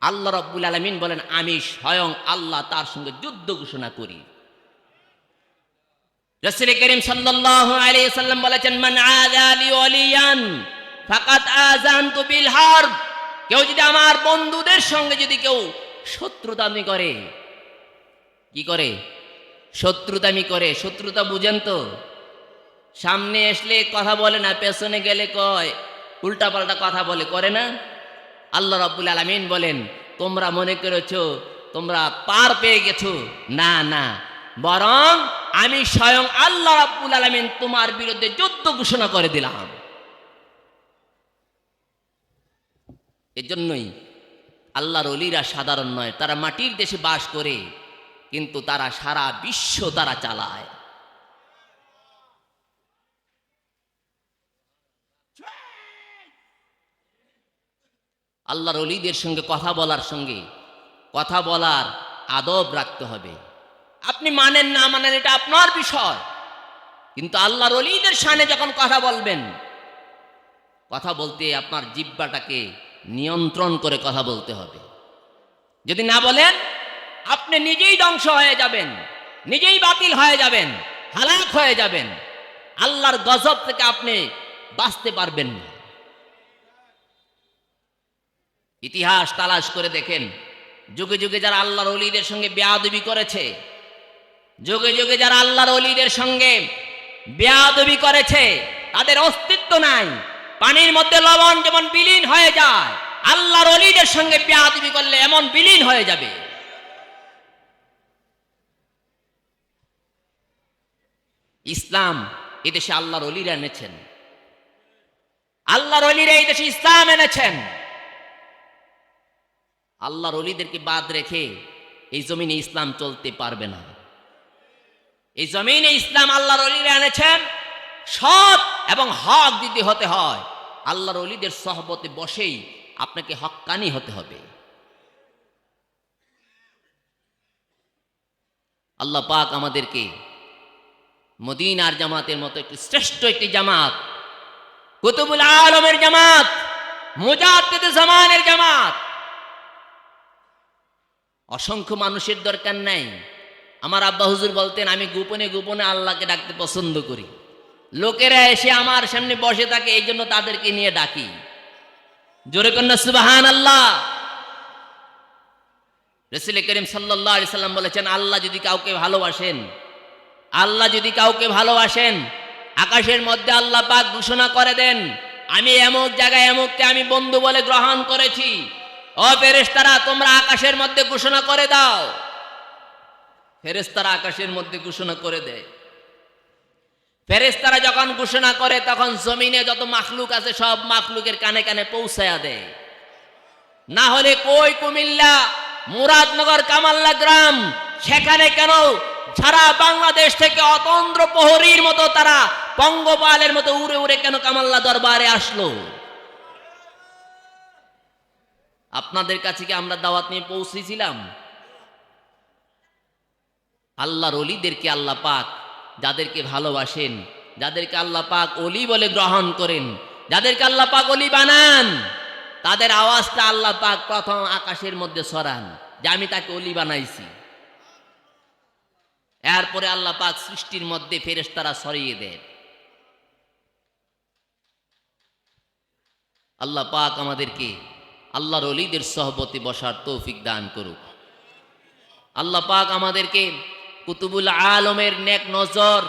আল্লাহ রাব্বুল আলামিন বলেন আমি স্বয়ং আল্লাহ তার সঙ্গে যুদ্ধ ঘোষণা করি। রাসূল করিম সাল্লাল্লাহু আলাইহি ওয়াসাল্লাম বলেছেন মান আযা লি ওয়ালিয়ান ফাকাদ আযানতু বিল হারব। কেউ যদি আমার বন্ধুদের সঙ্গে যদি কেউ শত্রুতামি করে, কি করে? শত্রুতামি করে। শত্রুতা বুঝেন তো? সামনে আসলে কথা বলে না, পেছনে গেলে কয় উল্টা পাল্টা কথা বলে, করে না? আল্লাহ রাব্বুল আলামিন বলেন তোমরা মনে করেছো তোমরা পার পেয়ে গেছো, না না, বরং আমি স্বয়ং আল্লাহ রাব্বুল আলামিন তোমার বিরুদ্ধে যুদ্ধ ঘোষণা করে দিলাম। এজন্যই আল্লাহর ওলিরা সাধারণ নয়, তারা মাটির দেশে বাস করে, কিন্তু তারা সারা বিশ্ব তারা চালায়। আল্লাহর ওলিদের সঙ্গে কথা বলার আদব রাখতে হবে। আপনি মানেন না মানেন এটা আপনার বিষয়, কিন্তু আল্লাহর ওলিদের শানে যখন কথা বলবেন, কথা বলতে আপনার জিহ্বাটাকে নিয়ন্ত্রণ করে কথা বলতে হবে। যদি না বলেন আপনি নিজেই ধ্বংস হয়ে যাবেন, নিজেই বাতিল হয়ে যাবেন, হালাক হয়ে যাবেন। আল্লাহর গজব থেকে আপনি বাঁচতে পারবেন না। ইতিহাস তালাশ করে দেখেন, যুগে যুগে যারা আল্লাহর ওলিদের সঙ্গে বেয়াদবি করেছে, যুগে যুগে যারা আল্লাহর ওলিদের সঙ্গে বেয়াদবি করেছে, তাদের অস্তিত্ব নাই। পানির মধ্যে লবণ যেমন বিলীন হয়ে যায়, আল্লাহর ওলিদের সঙ্গে বেয়াদবি করলে এমন বিলীন হয়ে যাবে। ইসলাম এদেশে আল্লাহর ওলিরা এনেছেন, আল্লাহর ওলিরা এই দেশে ইসলাম এনেছেন। আল্লাহর ওলিদেরকে বাদ রেখে এই জমিনে ইসলাম চলতে পারবে না। এই জমিনে ইসলাম আল্লাহর ওলিরা এনেছেন, সৎ এবং হক যদি হতে হয় আল্লাহর ওলিদের সহবতে বসেই আপনাকে হক্কানি হতে হবে। আল্লাহ পাক আমাদেরকে মদিনার জামাতের মতো একটি শ্রেষ্ঠ একটি জামাত, কুতুবুল আলমের জামাত, মুজাদ্দিদে জামানের জামাত। অসংখ্য মানুষের দরকার নাই। আমার আব্বা হুজুর বলতেন আমি গোপনে গোপনে আল্লাহকে ডাকতে পছন্দ করি। লোকেরা এসে আমার সামনে বসে থাকে, এই জন্য তাদেরকে নিয়ে ডাকি। জোরে কন্যা সুবহানাল্লাহ। রাসূল করিম সাল্লাল্লাহু আলাইহি সাল্লাম বলেছেন আল্লাহ যদি কাউকে ভালোবাসেন, আল্লাহ যদি কাউকে ভালোবাসেন, আকাশের মধ্যে আল্লাহ পাক ঘোষণা করে দেন আমি এমক জায়গায় এমককে আমি বন্ধু বলে গ্রহণ করেছি। ও ফেরেশতারা তোমরা আকাশের মধ্যে ঘোষণা করে দাও। ফেরেশতারা আকাশের মধ্যে ঘোষণা করে দেয়। ফেরেশতারা যখন ঘোষণা করে তখন জমিনে যত মাখলুক আছে সব মাখলুকের কানে কানে পৌঁছায়া দেয়। না হলে কই কুমিল্লা, মুরাদনগর, কামাল্লা গ্রাম, সেখানে কেন সারা বাংলাদেশ থেকে অতন্দ্র প্রহরীর মতো তারা পঙ্গপালের মতো উড়ে উড়ে কেন কামাল্লা দরবারে আসলো? আপনাদের কাছে কি আমরা দাওয়াত নিয়ে পৌঁছেছিলাম? আল্লাহর ওলিদেরকে আল্লাহ পাক যাদেরকে ভালোবাসেন, যাদেরকে আল্লাহ পাক ওলি বলে গ্রহণ করেন, যাদেরকে আল্লাহ পাক ওলি বানান, তাদের আওয়াজটা আল্লাহ পাক প্রথম আকাশের মধ্যে ছড়ান যে আমি তাকে ওলি বানাইছি। এরপরে আল্লাহ পাক সৃষ্টির মধ্যে ফেরেশতারা ছড়িয়ে দেন। আল্লাহ পাক আমাদেরকে আল্লাহর ওলিদের সহবতে বসার তৌফিক দান করুক। আল্লাহ পাক আমাদেরকে কুতুবুল আলমের নেক নজর,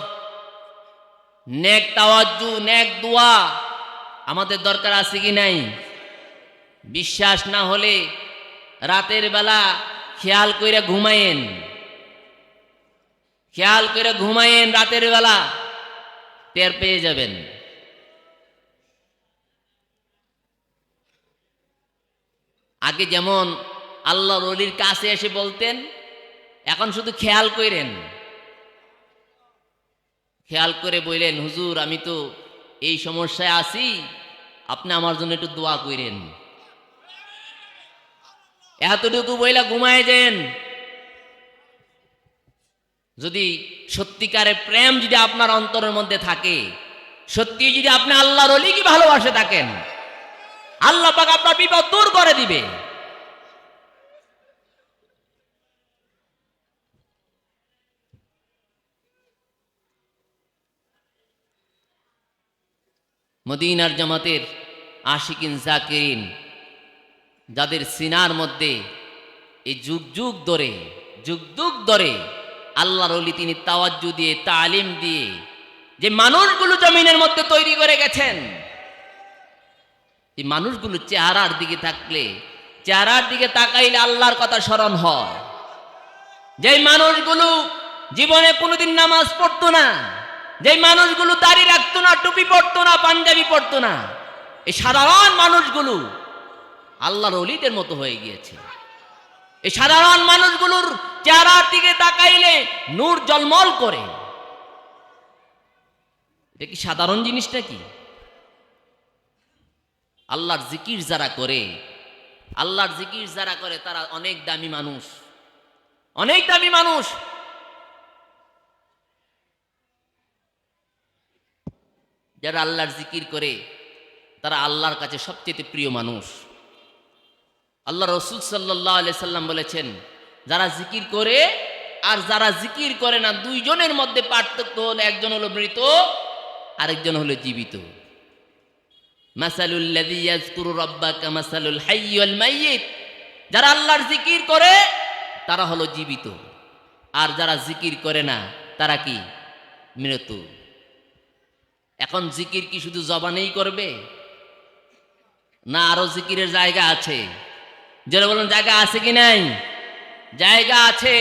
নেক তাওয়াজ্জু, নেক দোয়া আমাদের দরকার আছে কি নাই? বিশ্বাস না হলে রাতের বেলা খেয়াল কইরা ঘুমায়েন, খেয়াল করে ঘুমায়েন, রাতের বেলা টের পেয়ে যাবেন। আগে যেমন আল্লাহর ওলির কাছে এসে বলতেন এখন শুধু খেয়াল করেন, খেয়াল করে বললেন, হুজুর আমি তো এই সমস্যায় আছি, আপনি আমার জন্য একটু দোয়া করেন। এতটুকু বইলা ঘুমায় যান। যদি সত্যিকারের প্রেম যদি আপনার অন্তরের মধ্যে থাকে, সত্যি যদি আপনি আল্লাহর ওলিকে ভালোবাসে থাকেন, আল্লাহ পাক আপনার বিপদ দূর করে দিবে। মদিনার জামাতের আশিকিন জাকিরিন, যাদের সিনার মধ্যে এই যুগ যুগ ধরে আল্লাহর ওলি তিনি তাওয়াজ্জু দিয়ে, তালিম দিয়ে যে মানুষগুলো জমিনের মধ্যে তৈরি করে গেছেন, এই মানুষগুলো চেহারার দিকে থাকলে, চেহারার দিকে তাকাইলে আল্লাহর কথা স্মরণ হয়। যে মানুষগুলো জীবনে কোনোদিন নামাজ পড়তো না, যে মানুষগুলো দাড়ি রাখতো না, টুপি পরতো না, পাঞ্জাবি পরতো না, এই সাধারণ মানুষগুলো আল্লাহর ওলিদের মতো হয়ে গিয়েছে। এই সাধারণ মানুষগুলোর চেহারার দিকে তাকাইলে নূর জলমল করে। এটা কি সাধারণ জিনিসটা কি? আল্লাহর জিকির যারা করে, আল্লাহর জিকির যারা করে তারা অনেক দামি মানুষ, অনেক দামি মানুষ। যারা আল্লাহর জিকির করে তারা আল্লাহর কাছে সবচেয়ে প্রিয় মানুষ। আল্লাহ রসুল সাল্লাল্লাহু আলাইহি সাল্লাম বলেছেন, যারা জিকির করে আর যারা জিকির করে না, দুইজনের মধ্যে পার্থক্য হলো, একজন হলো মৃত, আরেকজন হলো জীবিত। মাসালুল লাযী ইয়াযকুরু রাব্বাকা মাসালুল হাইয়্যি ওয়াল মাইয়িত। যারা আল্লাহর জিকির করে তারা হলো জীবিত, আর যারা জিকির করে না তারা কি? মৃত। এখন জিকির কি শুধু জবানেই করবে, না আরো জিকিরের জায়গা আছে? যারা বলেন জায়গা আছে কি নাই? জায়গা আছে।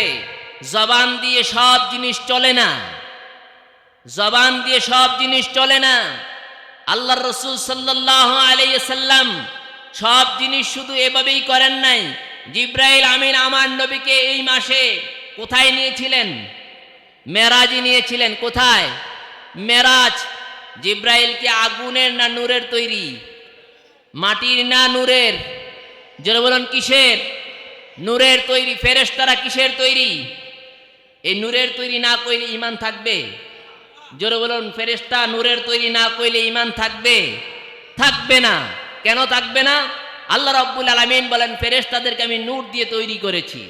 জবান দিয়ে সব জিনিস চলে না, জবান দিয়ে সব জিনিস চলে না। আল্লাহর রাসূল সাল্লাল্লাহু আলাইহি সাল্লাম সব জিনিস শুধু এভাবেই করেন নাই। জিবরাইল আমিন আমার নবীকে এই মাসে কোথায় নিয়েছিলেন? মেরাজে নিয়েছিলেন। কোথায়? মেরাজ। জিবরাইল কি আগুনের না নূরের তৈরি? মাটির না নূরের? যারা বলেন কিসের? নূরের তৈরি। ফেরেশতারা কিসের তৈরি? এই নূরের তৈরি না কইলে ঈমান থাকবে? যারা বলেন ফেরেশতা নূরের তৈরি না কইলে ঈমান থাকবে? থাকবে না। কেন থাকবে না? আল্লাহ রাব্বুল আলামিন বলেন, ফেরেশতাদেরকে আমি নূর দিয়ে তৈরি করেছি।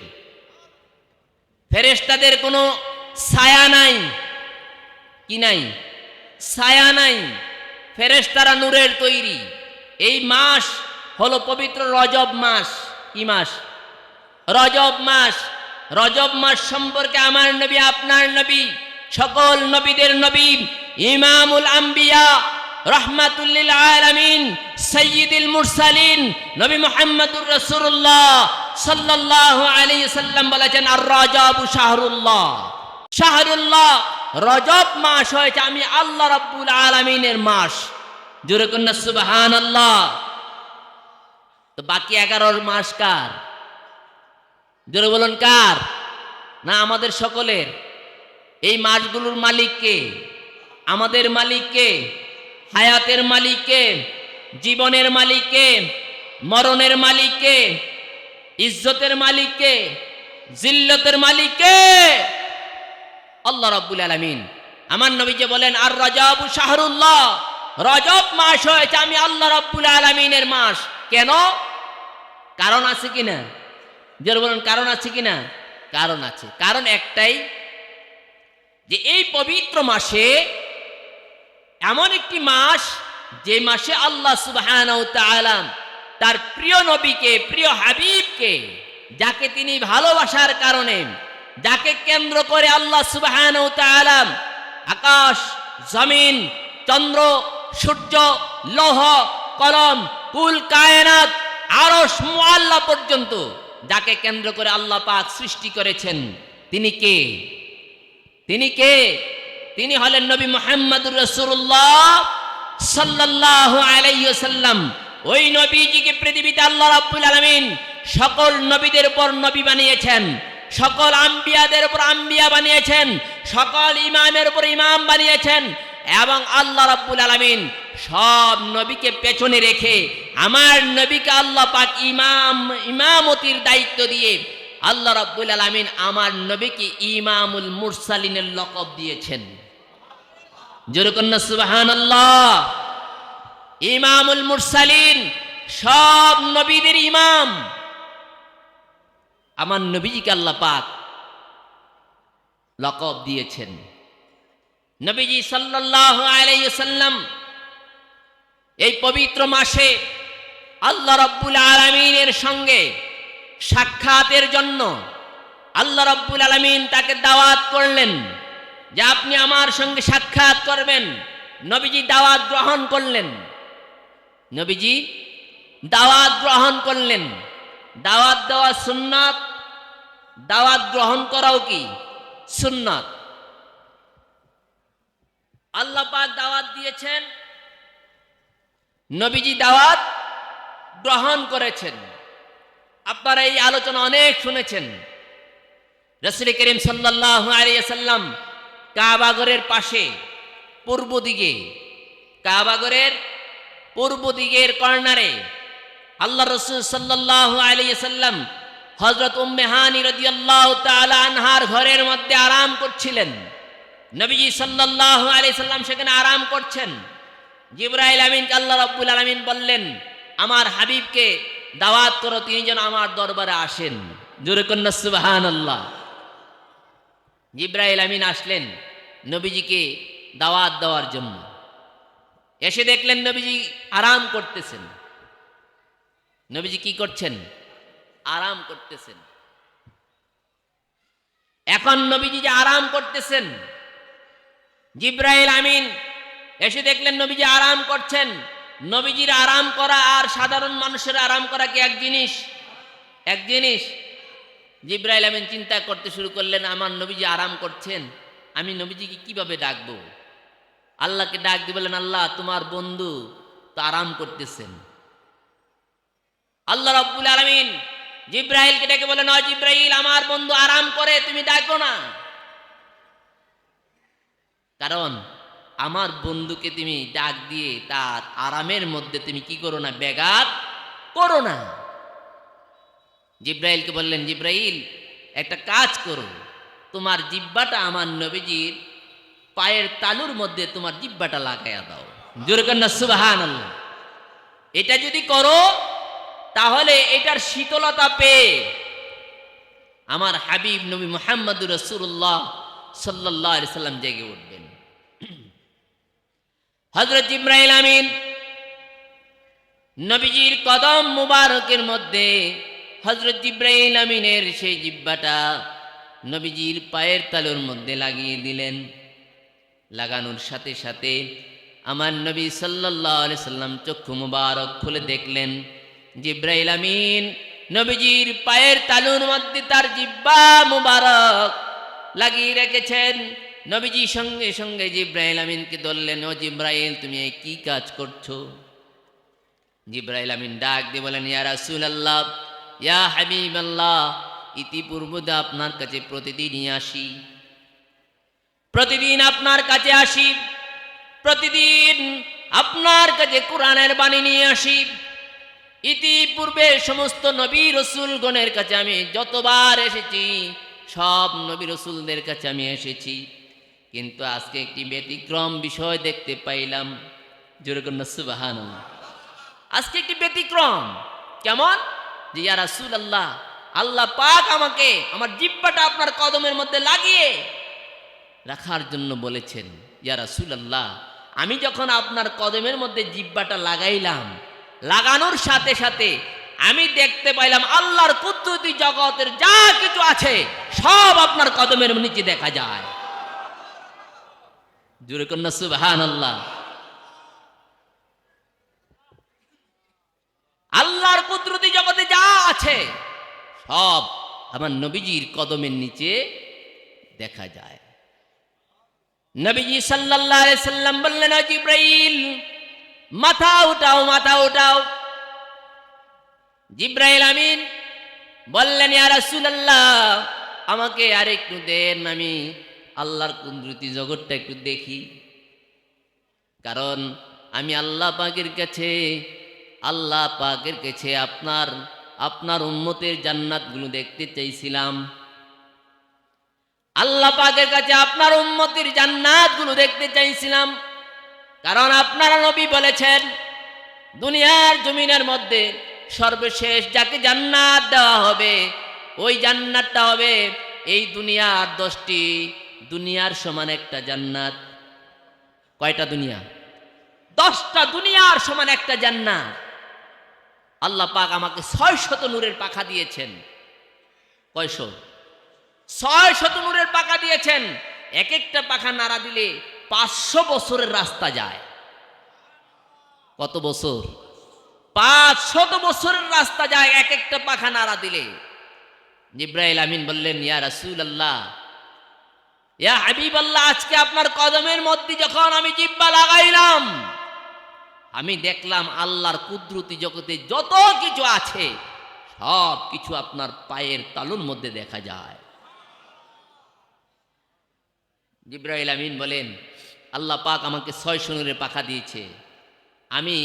ফেরেশতাদের কোনো ছায়া নাই। কি নাই? ছায়া নাই। ফেরেশতারা নূরের তৈরি। এই মাস হলো পবিত্র রজব মাস। কি মাস? রজব মাস। রজব মাস সম্পর্কে আমার নবী, আপনার নবী, সকল নবীদের নবী, ইমামুল আম্বিয়া, রাহমাতুল লিল আলামিন, সাইয়্যিদুল মুরসালিন নবী মুহাম্মদুর রাসূলুল্লাহ সাল্লাল্লাহু আলাইহি সাল্লাম বলেছেন, আর রজব শাহরুল্লাহ। শাহরুল্লাহ, রজব মাস হয়েছে আমি আল্লাহ রাব্বুল আলামিনের মাস। জোরে কন্যা সুবহানাল্লাহ। তো বাকি 11 মাস কার? জোরে বলুন কার? না আমাদের সকলের? এই মাসগুলোর মালিক কে? আমাদের মালিক কে? হায়াতের মালিক কে? জীবনের মালিক কে? মরণের মালিক কে? ইজ্জতের মালিক কে? জিল্লতের মালিক কে? আল্লাহ রাব্বুল আলামিন। আমার নবী যে বলেন, আর রজব শাহরুল্লাহ, রজব মাস হয়েছে আমি আল্লাহ রাব্বুল আলামিনের মাস। কেন? কারণ আছে কিনা? যারা বলেন কারণ আছে কিনা? কারণ আছে। কারণ একটাই, যে এই পবিত্র মাসে এমন একটি মাস, যে মাসে আল্লাহ সুবহানাহু ওয়া তাআলা তার প্রিয় নবীকে, প্রিয় হাবিবকে, যাকে তিনি ভালোবাসার কারণে, যাকে কেন্দ্র করে আল্লাহ সুবহানাহু ওয়া তাআলা আকাশ, জমিন, চন্দ্র, সূর্য, লৌহ, কলম, কুল কায়নাত, আরশ মুআল্লা পর্যন্ত যাকে কেন্দ্র করে আল্লাহ পাক সৃষ্টি করেছেন, তিনি কে? তিনি কে? তিনি হলেন নবী মুহাম্মদুর রাসূলুল্লাহ সাল্লাল্লাহু আলাইহি ওয়াসাল্লাম। ওই নবীজিকে পৃথিবীতে আল্লাহ রাব্বুল আলামিন সকল নবীদের উপর নবী বানিয়েছেন। সকল আম্বিয়াদের উপর আম্বিয়া বানিয়েছেন, সকল ইমামের উপর ইমাম বানিয়েছেন, এবং আল্লাহ রাব্বুল আলামিন সব নবীকে পেছনে রেখে আমার নবীকে আল্লাহ পাক ইমামতির দায়িত্ব দিয়ে আল্লাহ রাব্বুল আলামিন আমার নবীকে ইমামুল মুরসালিনের লকব দিয়েছেন। জোরে কন্যা সুবহানাল্লাহ। ইমামুল মুরসালিন, সব নবীদের ইমাম আমার নবীজিকে আল্লাহ পাক লকব দিয়েছেন। নবীজি সাল্লাল্লাহু আলাইহি ওয়াসাল্লাম এই পবিত্র মাসে আল্লাহ রাব্বুল আলামিনের সঙ্গে সাক্ষাতের জন্য আল্লাহ রাব্বুল আলামিন তাকে দাওয়াত করলেন যে আপনি আমার সঙ্গে সাক্ষাৎ করবেন। নবীজি দাওয়াত গ্রহণ করলেন। নবীজি দাওয়াত গ্রহণ করলেন। দাওয়াত দেওয়া সুন্নাত, দাওয়াত গ্রহণ করাও কি সুন্নাত। আল্লাহ পাক দাওয়াত দিয়েছেন, নবীজি দাওয়াত গ্রহণ করেছেন। আপনারা এই আলোচনা অনেক শুনেছেন। রাসূল করিম সাল্লাল্লাহু আলাইহি ওয়াসাল্লাম কাবা ঘরের পাশে পূর্ব দিকে, কাবা ঘরের পূর্ব দিকের কর্নারে আল্লাহ রাসূল সাল্লাল্লাহু আলাইহি ওয়াসাল্লাম হযরত উম্মে হানি রাদিয়াল্লাহু তাআলা আনহার ঘরের মধ্যে আরাম করছিলেন। নবীজি সাল্লাল্লাহু আলাইহি ওয়াসাল্লাম সেখানে আরাম করছেন। জিবরাইল আমিনকে আল্লাহ রাব্বুল আলামিন বললেন, আমার হাবিবকে দাওয়াত করো, তিনি যেন আমার দরবারে আসেন। জোরে কন্যা সুবহানাল্লাহ। জিবরাইল আমিন আসলেন নবীজিকে দাওয়াত দেওয়ার জন্য। এসে দেখলেন নবীজি আরাম করতেছেন। নবীজি কি করছেন? আরাম করতেছেন। এখন নবীজি যে আরাম করতেছেন, জিবরাইল আমিন এসে দেখলেন নবীজি আরাম করছেন। নবীজির আরাম করা আর সাধারণ মানুষের আরাম করা কি এক জিনিস? এক জিনিস। জিবরাইল আমিন চিন্তা করতে শুরু করলেন, আমার নবীজি আরাম করছেন, আমি নবীজিকে কিভাবে ডাকবো? আল্লাহকে ডাক দিয়ে বললেন, আল্লাহ তোমার বন্ধু তো আরাম করতেছেন। আল্লাহ রাব্বুল আলামিন জিবরাইলকে ডেকে বলেন, ও জিবরাইল, আমার বন্ধু আরাম করে, তুমি ডাকো না। কারণ আমার বন্ধুকে তুমি ডাক দিয়ে তার আরামের মধ্যে তুমি কি করো না? ব্যাঘাত করো না। জিবরাইলকে বললেন, জিবরাইল একটা কাজ করো, তোমার জিহ্বাটা আমার নবীজির পায়ের তালুর মধ্যে তোমার জিহ্বাটা লাগাইয়া দাও। জোরে কন্যা সুবহানাল্লাহ। এটা যদি করো তাহলে এটার শীতলতা পেয়ে আমার হাবিব নবী মুহাম্মদুর রাসূলুল্লাহ সাল্লাল্লাহু আলাইহি সাল্লাম জেগে উঠবেন। হযরত জিবরাইল আমিন নবীজির কদম মুবারকের মধ্যে হযরত জিবরাইল আমিনের সেই জিহ্বাটা নবীজির পায়ের তালুর মধ্যে লাগিয়ে দিলেন। লাগানোর সাথে সাথে আমার নবী সাল্লাল্লাহু আলাইহি সাল্লাম চক্ষু মুবারক খুলে দেখলেন জিবরাইল আমিন নবীজির পায়ের তালুর মধ্যে তার জিহ্বা মুবারক লাগিয়ে রেখেছেন। নবীজি সঙ্গে সঙ্গে জিবরাইল আমিনকে ধরলেন, ও জিবরাইল, তুমি কি কাজ করছো? জিবরাইল আমিন ডাক দিয়ে বলেন, ইয়া রাসূলুল্লাহ, ইয়া হাবিবাল্লাহ, ইতিপূর্বে আপনার কাছে প্রতিদিনই আসি, প্রতিদিন আপনার কাছে আসি, প্রতিদিন আপনার কাছে কোরআনের বাণী নিয়ে আসি। ইতিপূর্বে সমস্ত নবী রাসূলগণের কাছে আমি যতবার এসেছি, সব নবী রাসূলদের কাছে আমি এসেছি, কিন্তু আজকে একটি ব্যতিক্রম বিষয় দেখতে পাইলাম। জোরে কন্যা সুবহানাল্লাহ। আজকে একটি ব্যতিক্রম। কেমন? যে ইয়া রাসূলুল্লাহ, আল্লাহ পাক আমাকে আমার জিহ্বাটা আপনার কদমের মধ্যে লাগিয়ে রাখার জন্য বলেছেন। ইয়া রাসূলুল্লাহ, আমি যখন আপনার কদমের মধ্যে জিহ্বাটা লাগাইলাম, লাগানোর সাথে সাথে আমি দেখতে পাইলাম আল্লাহর কুদরতি জগতের যা কিছু আছে সব আপনার কদমের নিচে দেখা যায়। জোরে কন্যা সুবহানাল্লাহ। আল্লাহর কুদরতি জগতে যা আছে সব আমার নবীজির কদমের নিচে দেখা যায়। নবীজি সাল্লাল্লাহু আলাইহি সাল্লাম বললেন, ও জিবরাইল, মাথা উঠাও, মাথা উঠাও। জিবরাইল আমিন বললেন, ইয়া রাসূলুল্লাহ, আমাকে আর একটু দেন, আমি আল্লাহর কুদরতি জগৎটা একটু দেখি। কারণ আমি আল্লাহ পাকের কাছে আপনার উম্মতের জান্নাতগুলো দেখতে চাইছিলাম। আল্লাহ পাকের কাছে আপনার উম্মতের জান্নাতগুলো দেখতে চাইছিলাম। কারণ আপনারা নবী বলেছেন, দুনিয়ার জমিনের মধ্যে সর্বশেষ যাকে জান্নাত দেওয়া হবে, ওই জান্নাতটা হবে এই দুনিয়ার 10টি দুনিয়ার সমান একটা জান্নাত। কয়টা দুনিয়া? 10টা দুনিয়ার সমান একটা জান্নাত। আল্লাহ পাক আমাকে 600 নূরের পাখা দিয়েছেন। কয়শো? 600 নূরের পাখা দিয়েছেন। এক একটা পাখা নাড়া দিলে 500 বছরের রাস্তা যায়। কত বছর? 500 বছরের রাস্তা যায় এক একটা পাখা নাড়া দিলে। জিবরাইল আমিন বললেন, ইয়া রাসূলুল্লাহ, ইয়া হাবিবাল্লাহ, আজকে আপনার কদমের মধ্যে যখন আমি জিহ্বা লাগাইলাম, আমি দেখলাম আল্লাহর কুদরতি জগতে যত কিছু আছে সব কিছু আপনার পায়ের তালুর মধ্যে দেখা যায়। জিবরাইল আমিন বলেন, আল্লাহ পাক আমাকে 600 নূরের পাখা দিয়েছে। আমি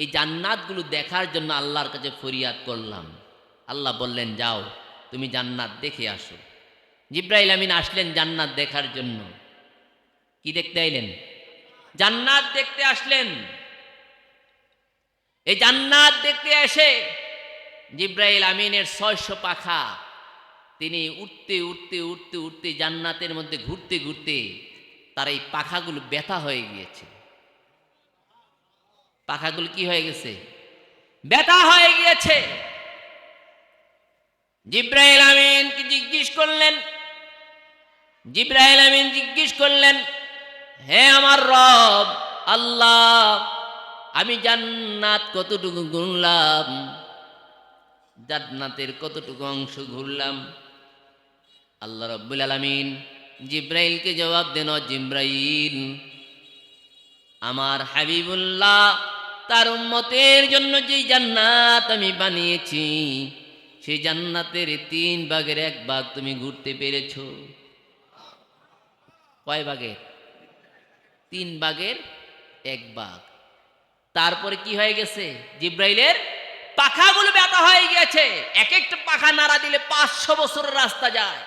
এই জান্নাতগুলো দেখার জন্য আল্লাহর কাছে ফরিয়াদ করলাম। আল্লাহ বললেন, যাও তুমি জান্নাত দেখে আসো। জিবরাইল আমিন আসলেন জান্নাত দেখার জন্য। কি দেখতে আইলেন? জান্নাত দেখতে আসলেন। এই জান্নাত দেখতে এসে জিবরাইল আমিনের 600 পাখা, তিনি উঠতে উঠতে উঠতে উঠতে জান্নাতের মধ্যে ঘুরতে ঘুরতে তার এই পাখাগুলো ব্যথা হয়ে গিয়েছে। পাখাগুলো কি হয়ে গেছে? ব্যথা হয়ে গিয়েছে। জিবরাইল আমিনকে জিজ্ঞেস করলেন, হে আমার রব আল্লাহ, আমি জান্নাত কতটুকু ঘুরলাম, জান্নাতের কতটুকু অংশ ঘুরলাম? আল্লাহ রাব্বুল আলামিন জিবরাইলকে জবাব দেন, জিবরাইল, আমার হাবিবুল্লাহ তার উম্মতের জন্য যে জান্নাত আমি বানিয়েছি, সেই জান্নাতের 3 ভাগের 1 ভাগ তুমি ঘুরতে পেরেছো। কয় ভাগের? 3 ভাগের 1 ভাগ। তারপরে কি হয়ে গেছে? জিবরাইলের পাখাগুলো ব্যথা হয়ে গেছে। এক একটা পাখা নাড়া দিলে 500 বছরের রাস্তা যায়।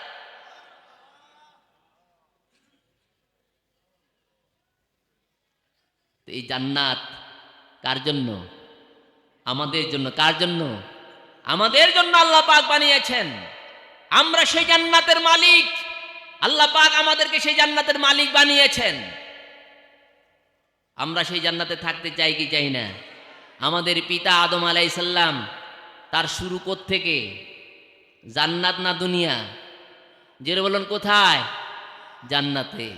এই জান্নাত কার জন্য? আমাদের জন্য। কার জন্য? আমাদের জন্য আল্লাহ পাক বানিয়েছেন। আমরা সেই জান্নাতের মালিক। আল্লাহ পাক আমাদেরকে সেই জান্নাতের মালিক বানিয়েছেন। আমরা সেই জান্নাতে থাকতে চাই কি চাই না? আমাদের পিতা আদম আলাইহিস সালাম, তার শুরু কোত্থেকে? জান্নাত না দুনিয়া? জেরে বলুন, কোথায়? জান্নাতে।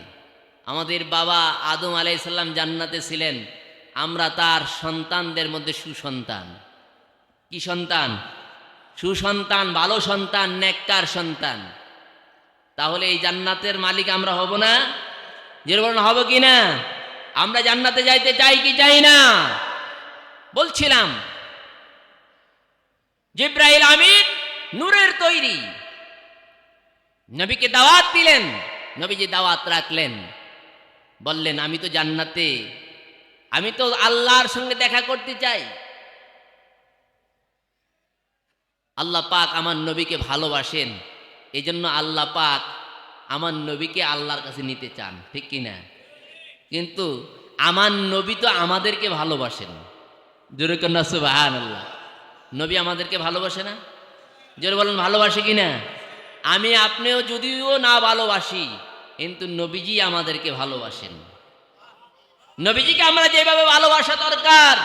আমাদের বাবা আদম আলাইহিস সালাম জান্নাতে ছিলেন। আমরা তার সন্তানদের মধ্যে সুসন্তান। কি সন্তান? সুসন্তান, ভালো সন্তান, নেককার সন্তান। তাহলে এই জান্নাতের মালিক আমরা হব না? জেরে বলুন, হব কি না? আমরা জান্নাতে যাইতে চাই কি চাই না? বলছিলাম, জিবরাইল আমিন নূরের তৈরি, নবীকে দাওয়াত দিলেন। নবীজি দাওয়াত রাখলেন, বললেন, আমি তো জান্নাতে, আমি তো আল্লাহর সঙ্গে দেখা করতে চাই। আল্লাহ পাক আমার নবীকে ভালোবাসেন, এজন্য আল্লাহ পাক আমার নবীকে আল্লাহর কাছে নিতে চান, ঠিক কি না? কিন্তু আমার নবী তো আমাদেরকে ভালোবাসেন। জোরে কন্যা সুবহানাল্লাহ। নবী আমাদেরকে ভালোবাসে না? জোরে বলেন, ভালোবাসে কি না? আমি আপনিও যদিও না ভালোবাসি, কিন্তু নবীজি আমাদেরকে ভালোবাসেন। নবীজিকে আমরা যেভাবে ভালোবাসা দরকার,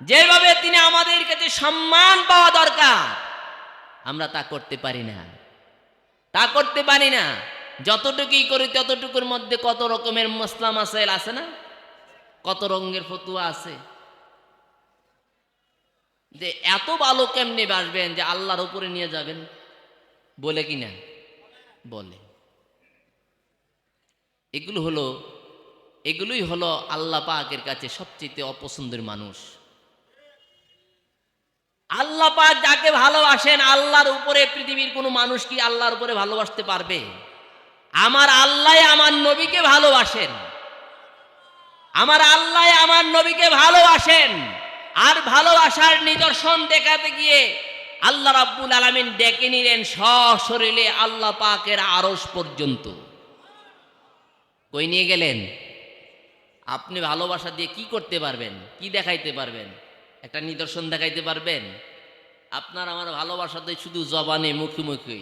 যেভাবে তিনি আমাদের কাছে সম্মান পাওয়া দরকার, আমরা তা করতে পারি না। যতটুকুই করি ততটুকুর মধ্যে কত রকমের মাসলা মাসাইল আছে না? কত রঙের ফতুয়া আছে। যে এত ভালো কেমনে বাসবেন যে আল্লাহর উপরে নিয়ে যাবেন, বলে কি না? বলে। এগুলোই হলো আল্লাহ পাকের কাছে সবচেয়ে অপছন্দের মানুষ। আল্লাহ পাক যাকে ভালোবাসেন, আল্লাহর উপরে পৃথিবীর কোনো মানুষ কি আল্লাহর উপরে ভালোবাসতে পারবে? আমার আল্লাহ আমার নবীকে ভালোবাসেন, আমার আল্লাহ আমার নবীকে ভালোবাসেন। আর ভালোবাসার নিদর্শন দেখাতে গিয়ে আল্লাহ রাব্বুল আলামিন ডেকে নিলেন সশরীরে আল্লাহ পাকের আরশ পর্যন্ত। কই নিয়ে গেলেন? আপনি ভালোবাসা দিয়ে কি করতে পারবেন? কি দেখাইতে পারবেন? একটা নিদর্শন দেখাইতে পারবেন? আপনার আমার ভালোবাসা দিয়ে শুধু জবানে মুখোমুখি,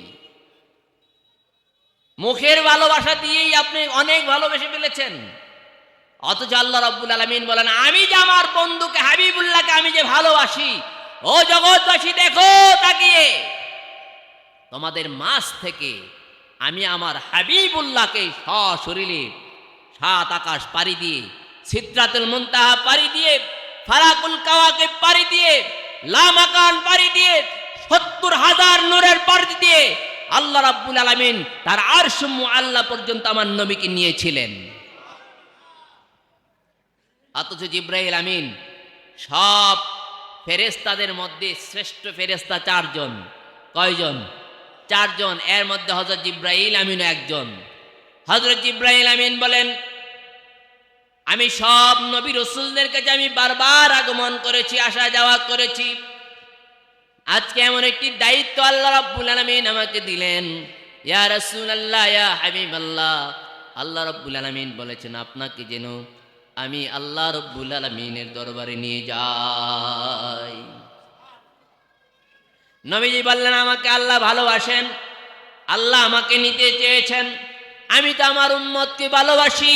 মুখের ভালোবাসা দিয়েই আপনি অনেক ভালোবেসে ফেলেছেন। অথচ আল্লাহ রাব্বুল আলামিন বলেন, আমি যে আমার বন্ধুকে হাবিবুল্লাহকে আমি যে ভালোবাসি, ও জগৎবাসী দেখো তাকিয়ে, তোমাদের মাঝ থেকে আমি আমার হাবিবুল্লাহকে সশরীরে 7 আকাশ পাড়ি দিয়ে, সিদরাতুল মুনতাহা পাড়ি দিয়ে, ফারাকুল কাওয়াকিব পাড়ি দিয়ে, লামাকান পাড়ি দিয়ে, 70,000 নূরের পাড়ি দিয়ে আল্লাহ রাব্বুল আলামিন তার আরশ মুআল্লা পর্যন্ত আমার নবীকে নিয়েছিলেন। অথচ জিবরাইল আমিন সব ফেরেশতাদের মধ্যে শ্রেষ্ঠ ফেরেশতা 4 জন। কয়জন? 4 জন। এর মধ্যে হযরত জিবরাইল আমিন একজন। হযরত জিবরাইল আমিন বলেন, আমি সব নবী রাসূলদের কাছে আমি বারবার আগমন করেছি, আসা যাওয়া করেছি। আজকে এমন একটি দায়িত্ব আল্লাহ রাব্বুল আলামিন আমাকে দিলেন। ইয়া রাসূলুল্লাহ, ইয়া হাবিবাল্লাহ, আল্লাহ রাব্বুল আলামিন বলেছেন আপনাকে যেন আমি আল্লাহ রাব্বুল আলামিনের দরবারে নিয়ে যাই। নবীজি বললেন, আমাকে আল্লাহ ভালোবাসেন, আল্লাহ আমাকে নিতে চেয়েছেন, আমি তো আমার উম্মতকে ভালোবাসি,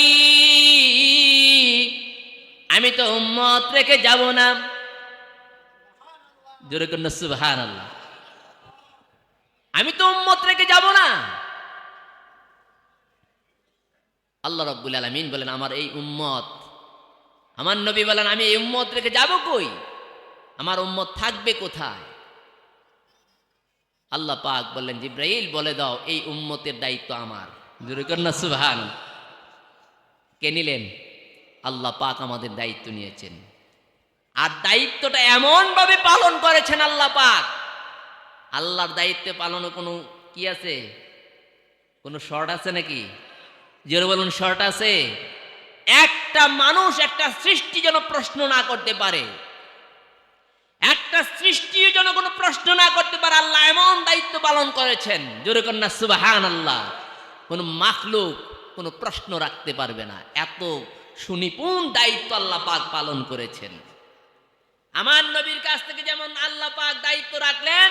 আমি তো উম্মত রেখে যাব না। জোরে কোন সুবহানাল্লাহ। আমি তো উম্মত রেখে যাব না। আল্লাহ রাব্বুল আলামিন বলেন, আমার এই উম্মত, আমার নবী বলেন, আমি এই উম্মত রেখে যাব কই? আমার উম্মত থাকবে কোথায়? আল্লাহ পাক বললেন, জিবরাইল বলে দাও এই উম্মতের দায়িত্ব আমার। জোরে কোন সুবহানাল্লাহ। কে নিলেন? আল্লাহ পাক আমাদের দায়িত্ব নিয়েছেন। আর দায়িত্বটা এমন ভাবে পালন করেছেন আল্লাহ পাক। আল্লাহর দায়িত্ব পালনে কোনো কি আছে? কোনো শর্ট আছে নাকি? জোরে বলুন, শর্ট আছে? একটা মানুষ, একটা সৃষ্টি যেন প্রশ্ন না করতে পারে, একটা সৃষ্টি যেন কোনো প্রশ্ন না করতে পারে, আল্লাহ এমন দায়িত্ব পালন করেছেন। জোরে কন্যা সুবহানাল্লাহ। কোন মাখলুক কোনো প্রশ্ন রাখতে পারবে না, এত সুনিপুণ দায়িত্ব আল্লাহ পাক পালন করেছেন। আমার নবীর কাছ থেকে যেমন আল্লাহ পাক দায়িত্ব রাখলেন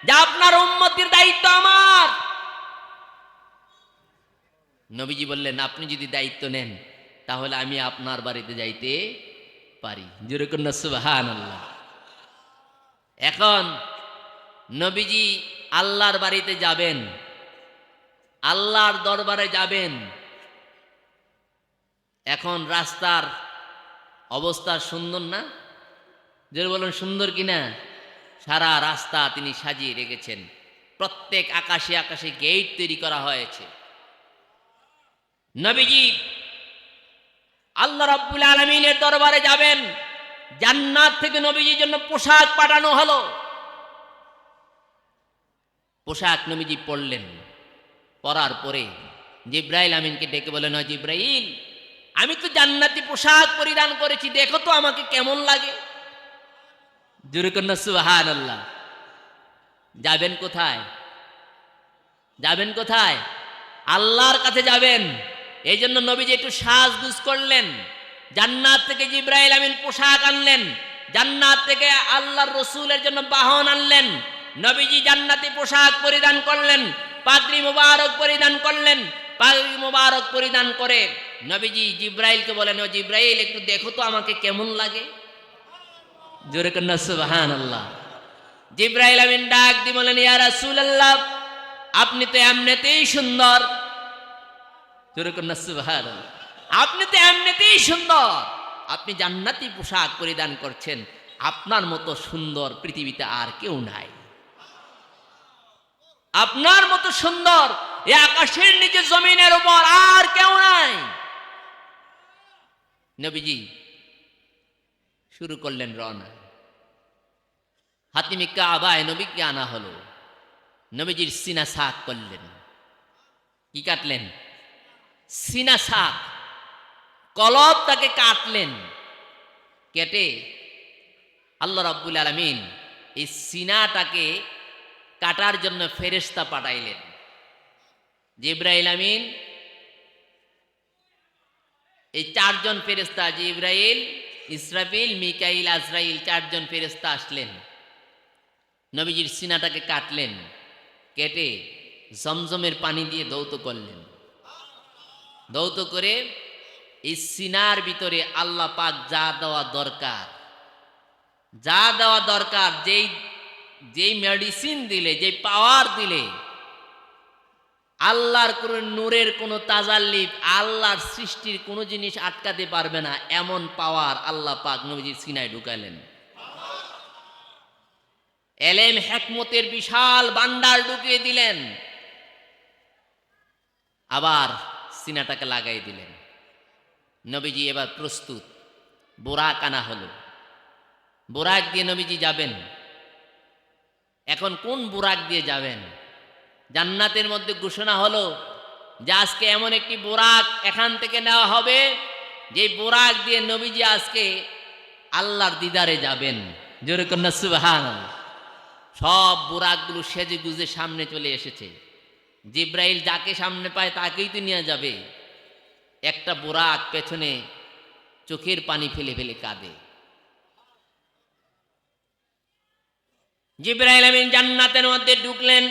যে আপনার উম্মতের দায়িত্ব আমার, নবীজি বললেন, আপনি যদি দায়িত্ব নেন তাহলে আমি আপনার বাড়িতে যাইতে পারি। জোরে কন্যা সুবহানাল্লাহ। এখন নবীজি আল্লাহর বাড়িতে যাবেন, আল্লাহর দরবারে যাবেন। এখন রাস্তার অবস্থা সুন্দর না? জোরে বলুন, সুন্দর কিনা? সারা রাস্তা তিনি সাজিয়ে রেখেছেন, প্রত্যেক আকাশে আকাশে গেট তৈরি করা হয়েছে। নবীজি আল্লাহ রাব্বুল আলামিনের দরবারে যাবেন, জান্নাত থেকে নবীজির জন্য পোশাক পাঠানো হলো। পোশাক নবীজি পরলেন, পরার পরে জিবরাইল আমিনকে ডেকে বলেন, ও জিবরাইল, আমি তো জান্নাতি পোশাক পরিধান করেছি, দেখো তো আমাকে কেমন লাগে। জোরে কন্যা সুবহানাল্লাহ। যাবেন কোথায়? যাবেন কোথায়? আল্লাহর কাছে যাবেন। এই জন্য নবীজি একটু সাজগুজ করলেন, জান্নাত থেকে জিবরাইল আমিন পোশাক আনলেন, জান্নাত থেকে আল্লাহর রসুলের জন্য বাহন আনলেন। নবীজি জান্নাতি পোশাক পরিধান করলেন, পাগড়ি মুবারক পরিধান করলেন। পাগড়ি মুবারক পরিধান করে নবীজি জিবরাইলকে বলেন, ও জিবরাইল, একটু দেখো তো আমাকে কেমন লাগে। জোরে কন্যা সুবহানাল্লাহ। জিবরাইল আমিন ডাক দিয়ে বলেন, ইয়া রাসূলুল্লাহ, আপনি তো এমনিতেই সুন্দর। জোরে কন্যা সুবহানাল্লাহ। আপনি তো এমনিতেই সুন্দর, আপনি জান্নাতি পোশাক পরিধান করছেন, আপনার মতো সুন্দর পৃথিবীতে আর কেউ নাই। আপনার মতো সুন্দর এই আকাশের নিচে জমিনের উপর আর কেউ নাই। নবীজি শুরু করলেন রওনা। হাতিমে কাবায় নবীকে আনা হলো। নবীজির সিনা সাক করলেন। কি কাটলেন? সিনা সাক, কলব তাকে কাটলেন। কেটে আল্লাহ রাব্বুল আলামিন এই সিনাটাকে কাটার জন্য ফেরেশতা পাঠাইলেন। জিবরাইল আমিন, এই চারজন ফেরেশতা, জিবরাইল, ইসরাফিল, মিকাইল, আজরাইল, চারজন ফেরেশতা আসলেন। নবীজির সিনাটাকে কাটলেন। কেটে জমজমের পানি দিয়ে ধৌত করলেন। ধৌত করে এই সিনার ভিতরে আল্লাহ পাক যা দেওয়া দরকার, যেই মেডিসিন দিলে, যেই পাওয়ার দিলে আল্লাহর কোন নূরের কোন তাজাল্লিফ, আল্লাহর সৃষ্টির কোন জিনিস আটকাতে পারবে না, এমন পাওয়ার আল্লাহ পাক নবীজির সিনায় ঢুকাইলেন। এলেম হিকমতের বিশাল ভান্ডার ঢুকিয়ে দিলেন। আবার সিনাটাকে লাগাই দিলেন। নবীজি এবার প্রস্তুত। বুরাক আনা হলো। বুরাক দিয়ে নবীজি যাবেন। এখন কোন বুরাক দিয়ে যাবেন? জান্নাতের মধ্যে ঘোষণা হলো যে আজকে এমন একটি বুরাক এখান থেকে নেওয়া হবে, যে বুরাক দিয়ে নবীজি আজকে আল্লাহর দিদারে যাবেন। জোরে কন্যা সুবহানাল্লাহ। সব বুরাকগুলো সেজে গুজে সামনে চলে এসেছে। জিব্রাইল যাকে সামনে পায় তাকেই তো নিয়ে যাবে। একটা বুরাক পেছনে চোখের পানি ফেলে ফেলে কাঁদে। জিব্রাইল আমিন জান্নাতের মধ্যে ঢুকলেন।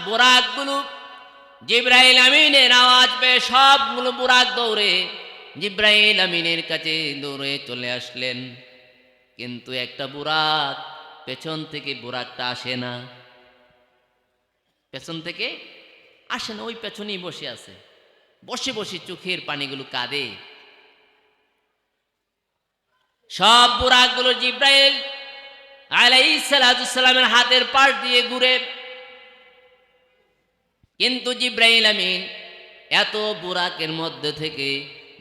বুরাকগুলো জিব্রাইল আমিনের আওয়াজ পেয়ে সবগুলো বুরাক দৌড়ে জিব্রাইল আমিনের কাছে দৌড়ে চলে আসলেন। কিন্তু একটা বুরাক পেছন থেকে বুরাকটা আসে না। পেছন থেকে আসে না, ওই পেছনেই বসে আছে। বসে বসে চোখের পানিগুলো কাঁদে। সব বুরাকগুলো জিব্রাইল আলাইহিস সালামের হাতের পাশ দিয়ে ঘুরে। কিন্তু জিব্রাইল আমিন এত বুরাকের মধ্যে থেকে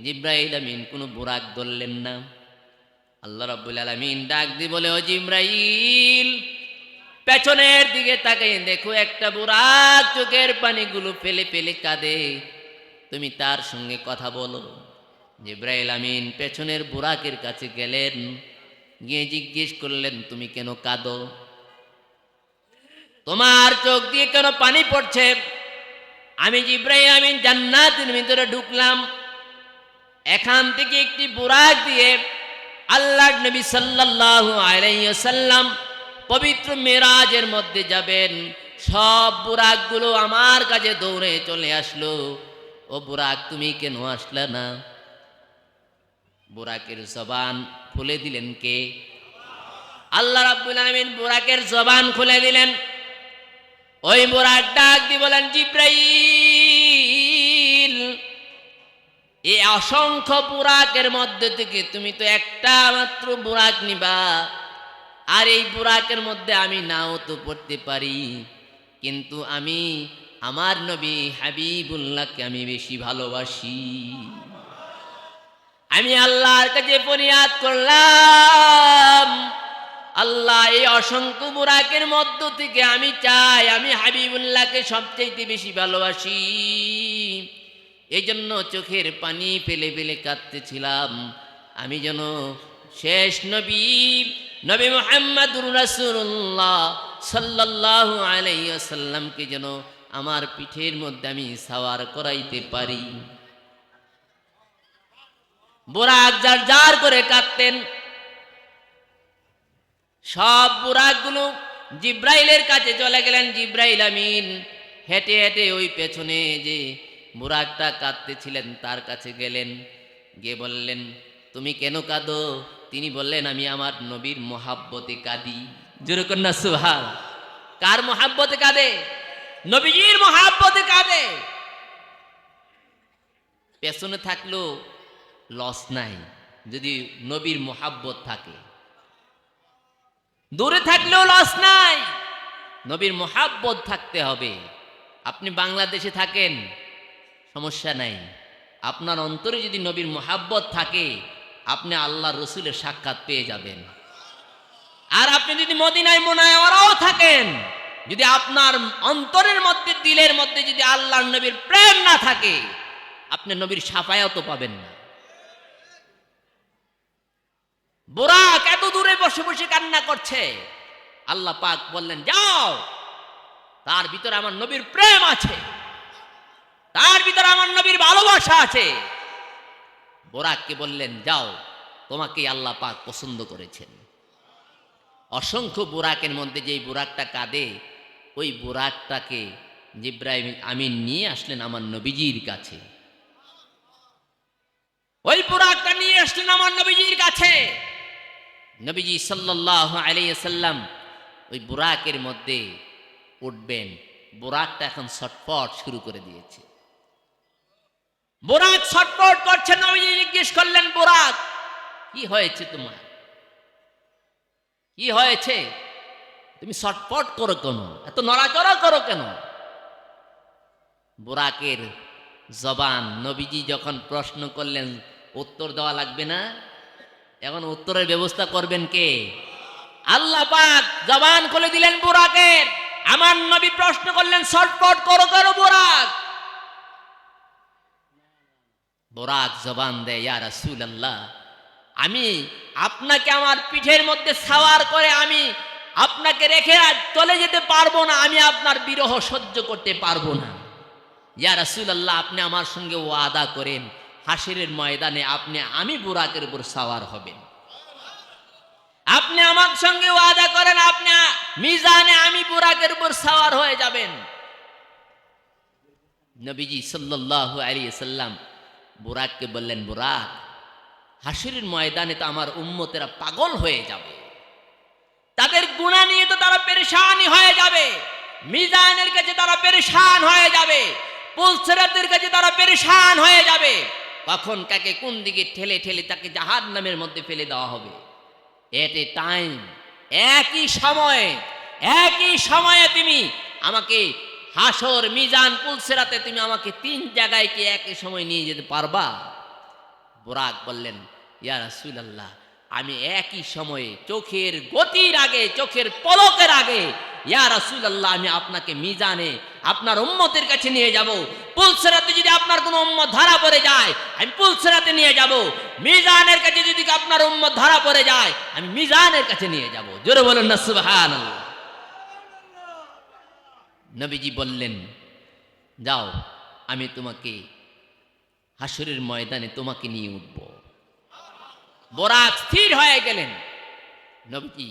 জিব্রাইল আমিন কোনো বুরাক ধরলেন না। আল্লাহ রাব্বুল আলামিন ডাক দিয়ে বলে, ও জিব্রাইল, পেছনের দিকে তাকাই দেখো, একটা বুরাক চোখের পানিগুলো ফেলে ফেলে কাঁদে, তুমি তার সঙ্গে কথা বলো। জিব্রাইল আমিন পেছনের বুরাকের কাছে গেলেন, গিয়ে জিজ্ঞেস করলেন, তুমি কেন কাঁদো? তোমার চোখ দিয়ে কেন পানি পড়ছে? আমি জিব্রাইল আমিন জান্নাতের ভিতরে ঢুকলাম, এখান থেকে একটি বুরাক দিয়ে আল্লাহর নবী সাল্লাল্লাহু আলাইহি ওয়াসাল্লাম পবিত্র মেরাজের মধ্যে যাবেন। সব বুরাকগুলো আমার কাছে দৌড়ে চলে আসলো। ও বুরাক, তুমি কেন আসলে না? বুরাকের জবান খুলে দিলেন কে? আল্লাহ রাব্বুল আলামিন বুরাকের জবান খুলে দিলেন। ওই বুরাক ডাক দিয়ে বলেন, জিব্রাইল, এই অসংখ্য বুরাকের মধ্যে থেকে তুমি তো একটা মাত্র বুরাক নিবা, আর এই বুরাকের মধ্যে আমি নাও তো পড়তে পারি, কিন্তু আমি আমার নবী হাবিবুল্লাহকে আমি বেশি ভালোবাসি। আমি আল্লাহর কাছে ফরিয়াদ করলাম, আল্লাহ, এই অসংখ্য বুরাকের মধ্য থেকে আমি চাই, আমি হাবিবুল্লাহকে সবচেয়ে বেশি ভালোবাসি। এই জন্য চোখের পানি ফেলে ফেলে কাঁদতেছিলাম। আমি যেন শেষ নবী মুহাম্মদুর রাসূলুল্লাহ সাল্লাল্লাহু আলাইহি ওয়াসাল্লামকে যেন আমার পিঠের মধ্যে আমি সাওয়ার করাইতে পারি। বুরাক জার জার করে কাঁদতেন। সব বুরাকগুলো জিব্রাইলের কাছে চলে গেলেন। জিব্রাইল আমিন হেঁটে হেঁটে ওই পেছনে যে বুরাকটা কাঁদতেছিলেন তার কাছে গেলেন, গিয়ে বললেন, তুমি কেন কাঁদো? তিনি বললেন, আমি আমার নবীর মহাব্বতে কাঁদি। জোরে কন্যা সুবহান। কার মহাব্বতে কাঁদে? নবীজির মহাব্বতে কাঁদে। পেছনে থাকলেও লস নাই যদি নবীর মহাব্বত থাকে, দূরে থাকলেও লস নাই, নবীর মহাব্বত থাকতে হবে। আপনি বাংলাদেশে থাকেন, সমস্যা নাই, আপনার অন্তরে যদি নবীর মহাব্বত থাকে, আপনি আল্লাহ রসুলের সাক্ষাৎ পেয়ে যাবেন। আর আপনি যদি মদিনায় মুনাওয়ারাও থাকেন, যদি আপনার অন্তরের মধ্যে, দিলের মধ্যে যদি আল্লাহর নবীর প্রেম না থাকে, আপনি নবীর শাফায়াতও পাবেন না। বুরাক এত দূরে বসে বসে কান্না করছে, আল্লাহ পাক বললেন যাও, তার ভিতরে আমার নবীর প্রেম আছে, তার ভিতরে আমার নবীর ভালোবাসা আছে। বুরাককে বললেন যাও, তোমাকে আল্লাহ পাক পছন্দ করেছেন। অসংখ্য বুরাকের মধ্যে যেই বুরাকটা কাঁদে, ওই বুরাকটাকে জিবরাইল আমিন নিয়ে আসলেন আমার নবীজির কাছে। ওই বুরাকটা নিয়ে আসলেন আমার নবীজির কাছে। নবীজি সাল্লাল্লাহু আলাইহি সাল্লাম ওই বুরাকের মধ্যে উঠবেন। বুরাকটা এখন ছটফট শুরু করে দিয়েছে। বুরাক ছটফট করছে। নবীজি জিজ্ঞেস করলেন, বুরাক কি হয়েছে তোমার? কি হয়েছে? তুমি ছটফট করো কেন? এত নড়াচড়া করো কেন? বুরাকের জবান, নবীজি যখন প্রশ্ন করলেন উত্তর দেওয়া লাগবে না, এখন উত্তরের ব্যবস্থা করবেন কে? আল্লাহ পাক জবান খুলে দিলেন বুরাকের। আমার নবী প্রশ্ন করলেন ছটফট করো কেন বুরাক? বুরাক জবান দেয়, ইয়া রাসূলুল্লাহ, আমি আপনাকে আমার পিঠের মধ্যে সাওয়ার করে আমি আপনাকে রেখে চলে যেতে পারবো না, আমি আপনার বিরহ সহ্য করতে পারবো না। ইয়া রাসূলুল্লাহ, আপনি আমার সঙ্গে ওয়াদা করেন, হাসরের ময়দানে আমি বুরাকের উপর সাওয়ার হবেন। আপনি আমার সঙ্গে ওয়াদা করেন, আপনি মিজানে আমি বুরাকের উপর সাওয়ার হয়ে যাবেন। নবীজি সাল্লাল্লাহু আলাইহি সাল্লাম বুরাককে বললেন, বুরাক, হাসরের ময়দানে তো আমার উম্মতেরা পাগল হয়ে যাবে, তাদের গুনাহ নিয়ে তো তারা পেরেশানি হয়ে যাবে, মিজানের কাছে তারা পেরেশান হয়ে যাবে, পুলসিরাতের কাছে তারা পেরেশান হয়ে যাবে। কখন কাকে কোন দিকে ঠেলে ঠেলে তাকে জাহান্নামের মধ্যে ফেলে দেওয়া হবে। এট এ টাইম, একই সময়ে তুমি আমাকে হাসর, মিজান, পুলসিরাতে তুমি আমাকে 3 জায়গায় কি একই সময় নিয়ে যেতে পারবা? বুরাক বললেন, ইয়া রাসূলুল্লাহ, আমি একই সময়ে চোখের গতির আগে, চোখের পলকের আগে, ইয়া রাসূলুল্লাহ, আমি আপনাকে মিজানে আপনার উম্মতের কাছে নিয়ে যাব। পুলসিরাতে যদি আপনার কোনো উম্মত ধরা পড়ে যায়, আমি পুলসিরাতে নিয়ে যাব। মিজানের কাছে যদি আপনার উম্মত ধরা পড়ে যায়, আমি মিজানের কাছে নিয়ে যাব। জোরে বলুন না সুবহানাল্লাহ। নবীজি বললেন, যাও, আমি তোমাকে হাসরের ময়দানে তোমাকে নিয়ে উঠব। বুরাক স্থির হয়ে গেলেন। নবীজি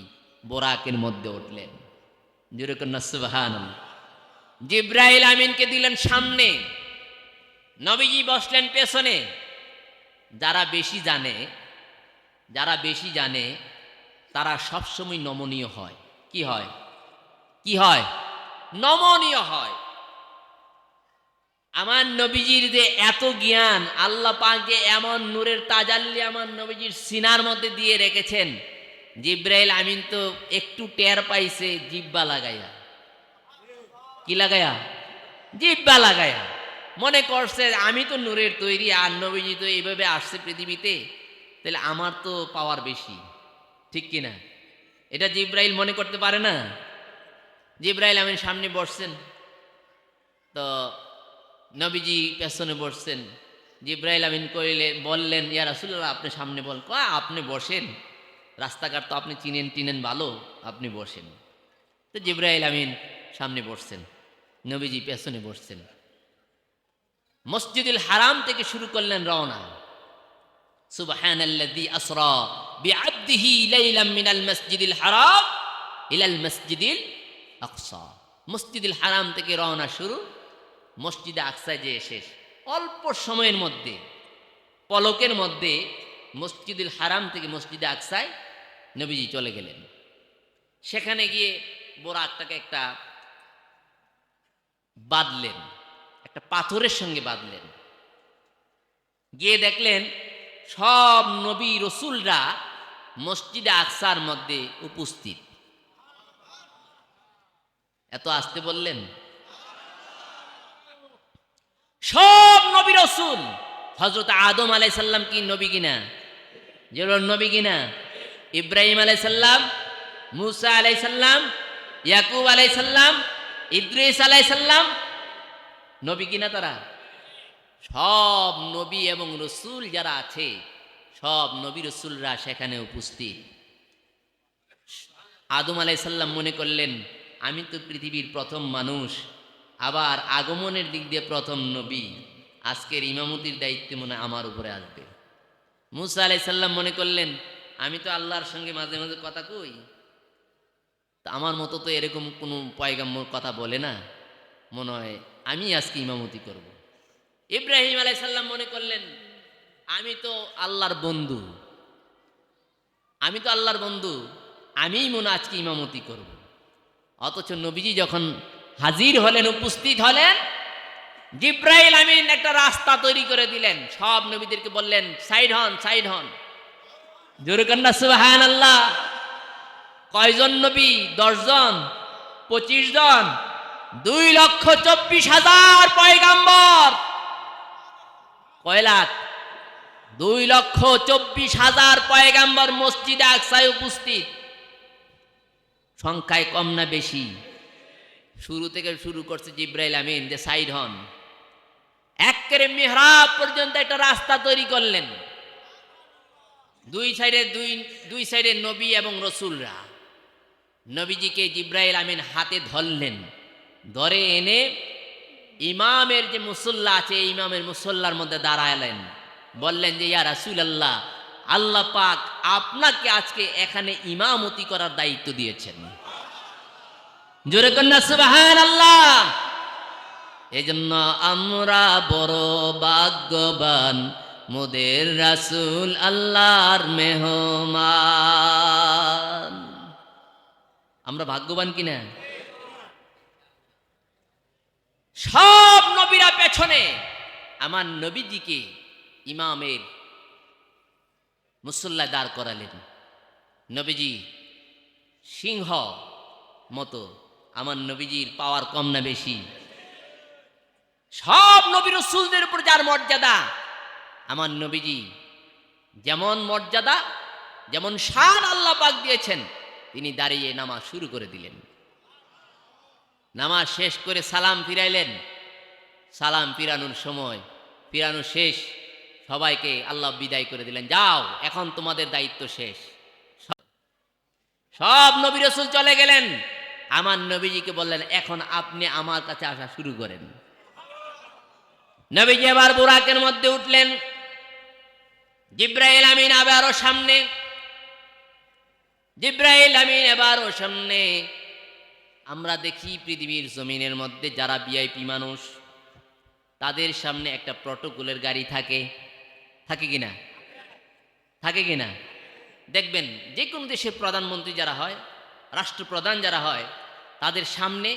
বুরাকের মধ্যে উঠলেন। জোরে বলুন না সুবহানাল্লাহ। জিবরাইল আমিনকে দিলেন সামনে, নবীজি বসলেন পেছনে। যারা বেশি জানে তারা সবসময় নমনীয় হয়। কি হয়? নমনীয় হয়। আমার নবীজির যে এত জ্ঞান, আল্লাহ পাক যে এমন নূরের তাজাল্লি আমার নবীজির সিনার মধ্যে দিয়ে রেখেছেন, জিবরাইল আমিন তো একটু টের পাইছে জিব্বা লাগাইয়া। কি লাগাইয়া? জিব্বা লাগাইয়া। মনে করছে আমি তো নূরের তৈরি, আর নবীজি তো এইভাবে আসছে পৃথিবীতে, তাহলে আমার তো পাওয়ার বেশি, ঠিক কিনা? এটা জিবরাইল মনে করতে পারে না। জিবরাইল আমিন সামনে বসছেন, তো নবীজি পেছনে বসছেন। জিবরাইল আমিন বললেন, ইয়া রাসূলুল্লাহ, আপনি সামনে বল। আপনি বসেন, রাস্তাঘাট তো আপনি চিনেন ভালো, আপনি বসেন। তো জিবরাইল আমিন সামনে বসছেন, নবীজি পেছনে বসছেন। মসজিদুল হারাম থেকে শুরু করলেন রওনা। সুবহানাল্লাযী আসরা বিআবদিহি লাইলাম মিনাল মসজিদিল হারাম ইলাল মসজিদিল আকসা। মসজিদুল হারাম থেকে রওনা শুরু, মসজিদে আকসায় যে শেষ। অল্প সময়ের মধ্যে, পলকের মধ্যে মসজিদুল হারাম থেকে মসজিদে আকসায় নবীজি চলে গেলেন। সেখানে গিয়ে বুরাকটাকে একটা বাঁধলেন, একটা পাথরের সঙ্গে বাঁধলেন। গিয়ে দেখলেন সব নবী রসুলরা মসজিদে আকসার মধ্যে উপস্থিত। এত আসতে বললেন? সব নবী রসুল। হযরত আদম আলাইহিস সালাম কি নবী কিনা? যে নবী কিনা? ইব্রাহিম আলাইহিস সালাম মুসা আলাইহিস সালাম, ইয়াকুব আলাইহিস সালাম, ইদ্রিস আলাইহিস সালাম, নবী কিনা তারা? সব নবী এবং রসুল যারা আছে সব নবী রসুলরা সেখানে উপস্থিত। আদম আলাইহিস সালাম মনে করলেন আমি তো পৃথিবীর প্রথম মানুষ, আবার আগমনের দিক দিয়ে প্রথম নবী, আজকের ইমামতির দায়িত্ব মনে আমার উপরে আসবে। মুসা আলাইহিস সালাম মনে করলেন আমি তো আল্লাহর সঙ্গে মাঝে মাঝে কথা কই, তা আমার মতো তো এরকম কোনো পয়গাম্বর কথা বলে না, মনে হয় আমি আজকে ইমামতি করব। ইব্রাহিম আলাইহিস সালাম মনে করলেন আমি তো আল্লাহর বন্ধু, আমিই মনে আজকে ইমামতি করব। অথচ নবীজি যখন হাজির হলেন, উপস্থিত হলেন, জিব্রাইল আমিন একটা রাস্তা তৈরি করে দিলেন, সব নবীদেরকে বললেন সাইড হন, সাইড হন। জোরে কন্যা সুবহানাল্লাহ। কয়জন নবী? 10 জন, 25 জন, 2,24,000 পয়গাম্বর। কয় লাখ? 2,24,000 পয়গাম্বর মসজিদে আকসায় উপস্থিত। সংখ্যায় কম না বেশি? শুরু থেকে শুরু করছে জিব্রাইল আমিন যে সাইড হন, একেবারে মিহরাব পর্যন্ত একটা রাস্তা তৈরি করলেন। দুই সাইডে নবী এবং রসুলরা। নবীজিকে জিব্রাইল আমিন হাতে ধরলেন, ধরে এনে ইমামের যে মুসল্লা আছে ইমামের মুসল্লার মধ্যে দাঁড়ালেন, বললেন যে ইয়া রাসূলুল্লাহ, আল্লাহ পাক আপনাকে আজকে এখানে ইমামতি করার দায়িত্ব দিয়েছেন। জোরে কন্যা সুবহানাল্লাহ। এজন্য আমরা বড় ভাগ্যবান, মোদের রাসূল আল্লাহর মেহমান। আমরা ভাগ্যবান কিনা? সব নবীরা পেছনে, আমার নবীজিকে ইমামের মুসল্লায় দাঁড় করালেন। নবীজি সিংহ মতো, আমার নবীজির পাওয়ার কম না বেশি? সব নবী রাসূলদের উপর যার মর্যাদা, আমার নবীজি যেমন মর্যাদা, যেমন শান আল্লাহ পাক দিয়েছেন, তিনি দাঁড়িয়ে নামাজ শুরু করে দিলেন। নামাজ শেষ করে সালাম ফিরাইলেন। সালাম ফিরানোর সময়, ফিরানো শেষ, সবাইকে আল্লাহ বিদায় করে দিলেন, যাও এখন তোমাদের দায়িত্ব শেষ। সব নবী রাসূল চলে গেলেন। আমার নবীজিকে বললেন এখন আপনি আমার কাছে আসা শুরু করেন। নবীজি আবার বুরাকের মধ্যে উঠলেন, জিব্রাইল আমিন আবারও সামনে, জিব্রাইল আমিন এবারও সামনে। আমরা দেখি পৃথিবীর জমিনের মধ্যে যারা ভিআইপি মানুষ, তাদের সামনে একটা প্রটোকলের গাড়ি থাকে, থাকে কিনা? থাকে কিনা? দেখবেন যে কোনো দেশের প্রধানমন্ত্রী যারা হয়, রাষ্ট্রপ্রধান যারা হয়, তাদের সামনে,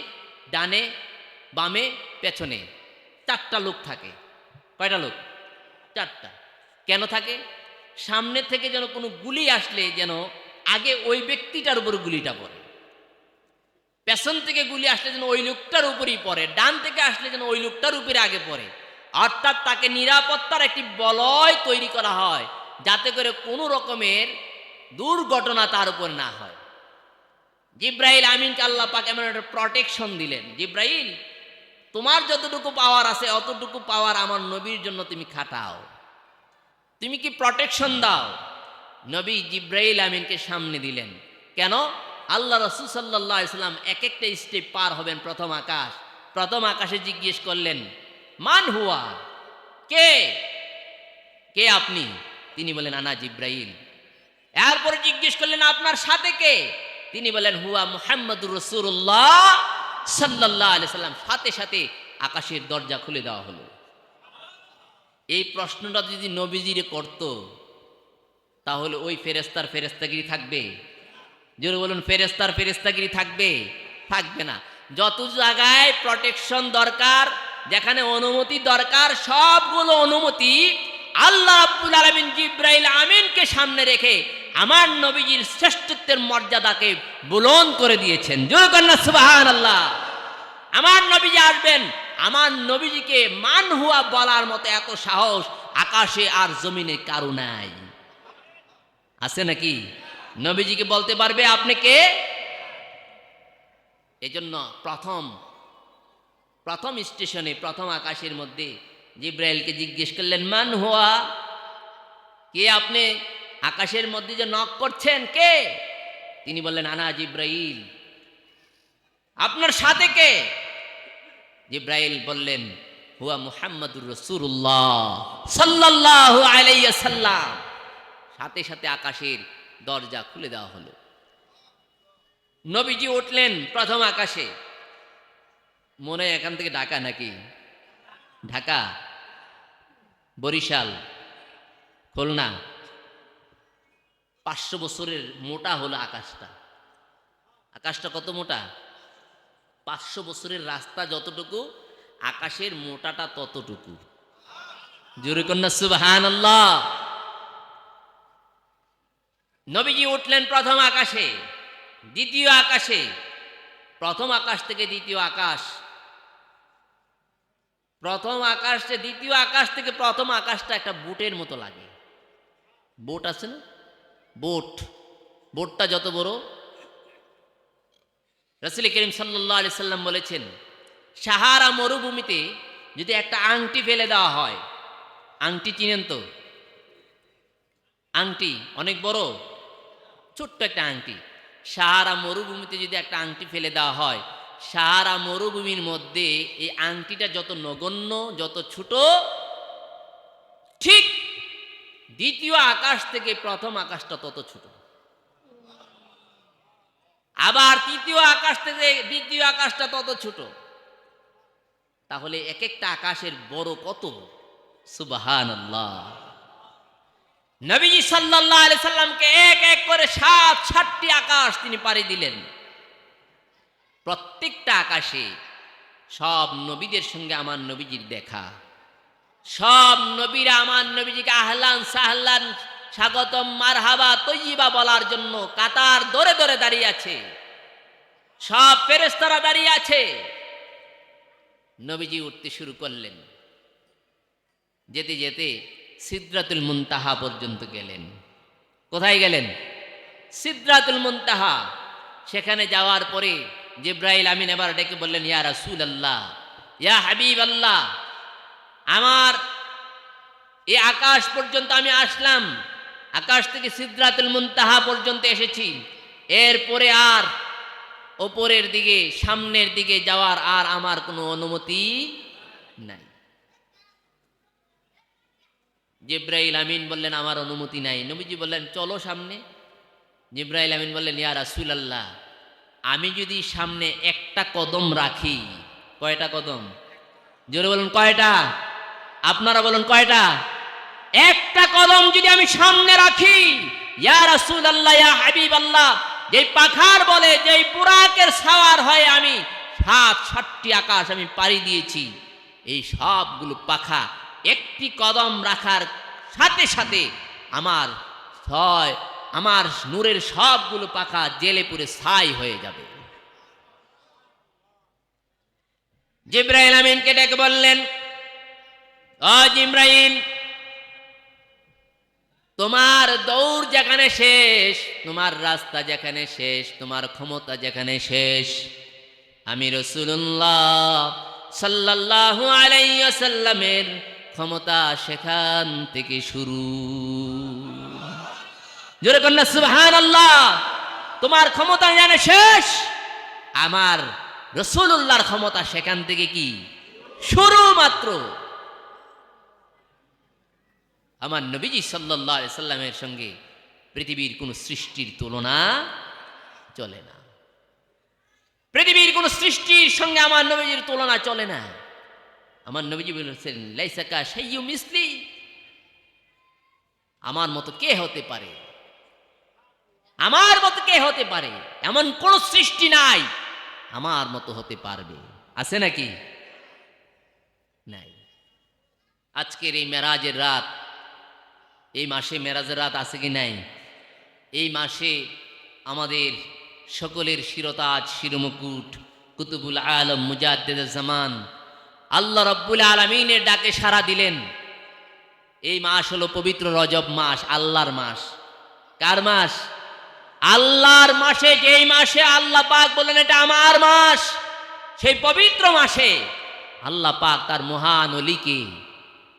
ডানে, বামে, পেছনে 4টা লোক থাকে। কয়টা লোক? 4টা। কেন থাকে? সামনে থেকে যেন কোনো গুলি আসলে যেন আগে ওই ব্যক্তিটার উপর গুলিটা পড়ে, পেছন থেকে গুলি আসলে যেন ওই লোকটার উপরই পড়ে, ডান থেকে আসলে যেন ওই লোকটার উপরে আগে পড়ে। অর্থাৎ তাকে নিরাপত্তার একটি বলয় তৈরি করা হয়, যাতে করে কোনো রকমের দুর্ঘটনা তার উপর না হয়। জিব্রাইল আমিনকে আল্লাহ পাক এমন একটা প্রটেকশন দিলেন, জিব্রাইল তোমার যতটুকু পাওয়ার আছে অতটুকু পাওয়ার আমার নবীর জন্য তুমি খাটাও, তুমি কি প্রটেকশন দাও। নবী জিব্রাইল আমিনকে সামনে দিলেন। কেন? আল্লাহ রাসূল সাল্লাল্লাহু আলাইহি সাল্লাম এক একটা স্টেপ পার হবেন প্রথম আকাশ। প্রথম আকাশে জিজ্ঞেস করলেন মান হুয়া, কে কে আপনি? তিনি বলেন আনা জিব্রাইল। এরপরে জিজ্ঞেস করলেন আপনার সাথে কে? তিনি বলেন হুয়া মুহাম্মাদুর রাসূলুল্লাহ সাল্লাল্লাহু আলাইহি সাল্লাম। সাথে সাথে আকাশের দরজা খুলে দেওয়া হলো। এই প্রশ্নটা যদি নবীজিরে করত, তাহলে ওই ফেরেশতার ফেরেশতাগিরি থাকবে? জোরে বলুন, ফেরেশতার ফেরেশতাগিরি থাকবে? থাকবে না। যত জায়গায় প্রটেকশন দরকার, যেখানে অনুমতি দরকার, সবগুলো অনুমতি আল্লাহ রাব্বুল আলামিন জিব্রাইল আমিনকে সামনে রেখে আমার নবীজির শ্রেষ্ঠত্বের মর্যাদাকে বুলন্দ করে দিয়েছেন। জোরে কন্যা সুবহানাল্লাহ। আমার নবীজি আসবেন, আমার নবীজিকে মান হুয়া বলার মতো এত সাহস আকাশে আর জমিনে কারো নাই। আছে নাকি? নবীজিকে বলতে পারবে আপনি কে? এজন্য প্রথম স্টেশনে, প্রথম আকাশের মধ্যে জিব্রাইলকে জিজ্ঞেস করলেন, মান হুয়া, কে আপনি? আকাশের মধ্যে যে নক করছেন কে? তিনি বললেন, আনা জিব্রাইল। আপনার সাথে কে? জিব্রাইল বললেন, হুয়া মুহাম্মাদুর রাসূলুল্লাহ সাল্লাল্লাহু আলাইহি ওয়াসাল্লাম। সাথে সাথে আকাশের দরজা খুলে দেওয়া হলো। নবীজি উঠলেন প্রথম আকাশে। মনে হয় এখান থেকে ঢাকা নাকি? ঢাকা, বরিশাল, খুলনা। 500 বছরের মোটা হলো আকাশটা। আকাশটা কত মোটা? 500 বছরের রাস্তা যতটুকু, আকাশের মোটাটা ততটুকু। জোরে কন্যা সুবহানাল্লাহ। নবীজি উঠলেন প্রথম আকাশে, দ্বিতীয় আকাশে। প্রথম আকাশ থেকে দ্বিতীয় আকাশ, প্রথম আকাশ থেকে দ্বিতীয় আকাশ থেকে প্রথম আকাশটা একটা বোটের মতো লাগে। বোট আছে না? বোটটা যত বড়। রাসূল করিম সাল্লাল্লাহু আলাইহি সাল্লাম বলেছেন, সাহারা মরুভূমিতে যদি একটা আংটি ফেলে দেওয়া হয়, আংটি চিনেন তো? আংটি অনেক বড়, ছোট্ট একটা আংটি। সাহারা মরুভূমিতে যদি একটা আংটি ফেলে দেওয়া হয়, সাহারা মরুভূমির মধ্যে এই আংটিটা যত নগণ্য, যত ছোট, ঠিক দ্বিতীয় আকাশ থেকে প্রথম আকাশটা তত ছোট। আবার তৃতীয় আকাশ থেকে দ্বিতীয় আকাশটা তত ছোট। তাহলে এক একটা আকাশের বড় কত! সুবহানাল্লাহ। নবীজি সাল্লাল্লাহু আলাইহি সাল্লামকে এক এক করে 7টি আকাশ তিনি পাড়ি দিলেন। প্রত্যেকটা আকাশে সব নবীদের সঙ্গে আমার নবীজির দেখা। সব নবীরা আমার নবীজিকে আহলান সাহলান, স্বাগতম, মারহাবা, তৈয়বা বলার জন্য কাতার ধরে ধরে দাঁড়িয়ে আছে। সব ফেরেশতারা দাঁড়িয়ে আছে। নবীজি উঠতে শুরু করলেন। যেতে যেতে সিদরাতুল মুনতাহা পর্যন্ত গেলেন। কোথায় গেলেন? সিদরাতুল মুনতাহা। সেখানে যাওয়ার পরে জিব্রাইল আমিন এবার ডেকে বললেন, ইয়া রাসূলুল্লাহ, ইয়া হাবিবাল্লাহ, আমার এই আকাশ পর্যন্ত আমি আসলাম, আকাশ থেকে সিদরাতুল মুনতাহা পর্যন্ত এসেছি, এরপরে আর ওপরের দিকে, সামনের দিকে যাওয়ার আর আমার কোনো অনুমতি নাই। জিব্রাইল আমিন বললেন, আমার অনুমতি নাই। নবীজি বললেন, চলো সামনে। জিব্রাইল আমিন বললেন, ইয়া রাসূলুল্লাহ, আমি যদি সামনে একটা কদম রাখি, কয়টা কদম? জোরে বলুন, কয়টা? আপনারা বলুন, কয়টা? একটা কদম যদি আমি সামনে রাখি, ইয়া রাসূলুল্লাহ, ইয়া হাবিবাল্লাহ, যেই পাখার বলে, যেই বুরাকের সাওয়ার হয়ে আমি 7টি আকাশ আমি পাড়ি দিয়েছি, এই সবগুলো পাখা একটি কদম রাখার সাথে সাথে আমার নূরের সবগুলো পাখা জেলে পুরে ছাই হয়ে যাবে। জিব্রাইল আমিনকে ডেকে বললেন, ও জিব্রাইল, তোমার দৌড় যেখানে শেষ, তোমার রাস্তা যেখানে শেষ, তোমার ক্ষমতা যেখানে শেষ, আমি রাসূলুল্লাহ সাল্লাল্লাহু আলাইহি ওয়াসাল্লামের ক্ষমতা সেখান থেকে শুরু। জোরে কন্যা সুবহানাল্লাহ। তোমার ক্ষমতা যেখানে শেষ, আমার রাসূলুল্লাহর ক্ষমতা সেখান থেকে কি শুরু মাত্র। আমার নবীজি সাল্লাল্লাহু আলাইহি সাল্লামের সঙ্গে পৃথিবীর কোন সৃষ্টির তুলনা চলে না। পৃথিবীর কোন সৃষ্টির সঙ্গে আমার নবীজির তুলনা চলে না। আমার নবীজি বলেছেন, লাইসা কা শাইয়্যুম মিসলি, আমার মতো কে হতে পারে, আমার মতো কে হতে পারে, এমন কোন সৃষ্টি নাই আমার মতো হতে পারবে। আছে নাকি? নাই। আজকের এই মেরাজের রাত, এই মাসে মেরাজের রাত আছে কি নাই? এই মাসে আমাদের সকলের শিরতাজ, শিরমুকুট, কুতুবুল আলম, মুজাদ্দিদুজ জামান আল্লাহ রাব্বুল আলামিনের ডাকে সাড়া দিলেন। এই মাস হলো পবিত্র রজব মাস, আল্লাহর মাস। কার মাস? আল্লাহর মাসে, যেই মাসে আল্লাহ পাক বলেন এটা আমার মাস, সেই পবিত্র মাসে আল্লাহ পাক তার মহান অলিকে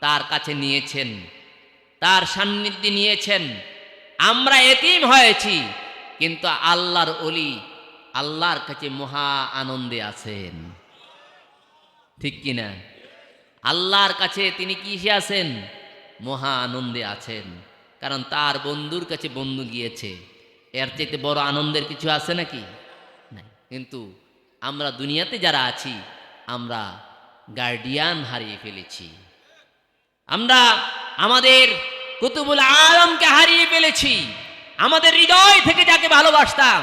তার কাছে নিয়েছেন, তার সান্নিধ্যে নিয়েছেন। আমরা এতিম হয়েছি, কিন্তু আল্লাহর অলি আল্লাহর কাছে মহা আনন্দে আছেন, ঠিক কিনা? আল্লাহর কাছে তিনি কিসে আছেন? মহা আনন্দে আছেন, কারণ তার বন্ধুর কাছে বন্ধু গিয়েছে। এর চাইতে বড় আনন্দের কিছু আছে নাকি? নাই। কিন্তু আমরা দুনিয়াতে যারা আছি, আমরা গার্ডিয়ান হারিয়ে ফেলেছি, আমরা আমাদের কুতুবুল আলমকে হারিয়ে ফেলেছি। আমাদের হৃদয় থেকে যাকে ভালোবাসতাম,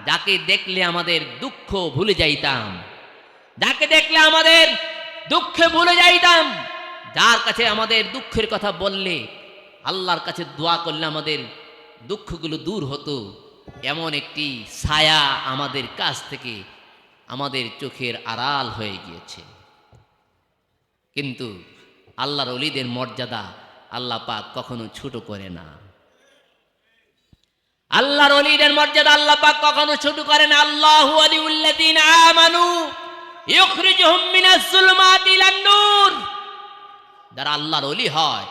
যাকে দেখলে আমাদের দুঃখ ভুলে যাইতাম, যাকে দেখলে আমাদের দুঃখে ভুলে যাইতাম, যার কাছে আমাদের দুঃখের কথা বললে, আল্লাহর কাছে দোয়া করলে আমাদের দুঃখগুলো দূর হতো, এমন একটি ছায়া আমাদের কাছ থেকে আমাদের চোখের আড়াল হয়ে গিয়েছে। কিন্তু আল্লাহর ওলিদের মর্যাদা আল্লাহ পাক কখনো ছোট করে না। আল্লাহর ওলিদের মর্যাদা আল্লাহ পাক কখনো ছোট করে না। আল্লাহু ওয়ালিউল্লাযিনা আমানু ইউখরিজুহুম মিনাজ যুলুমাতি ইলান নূর। যারা আল্লাহর ওলি হয়,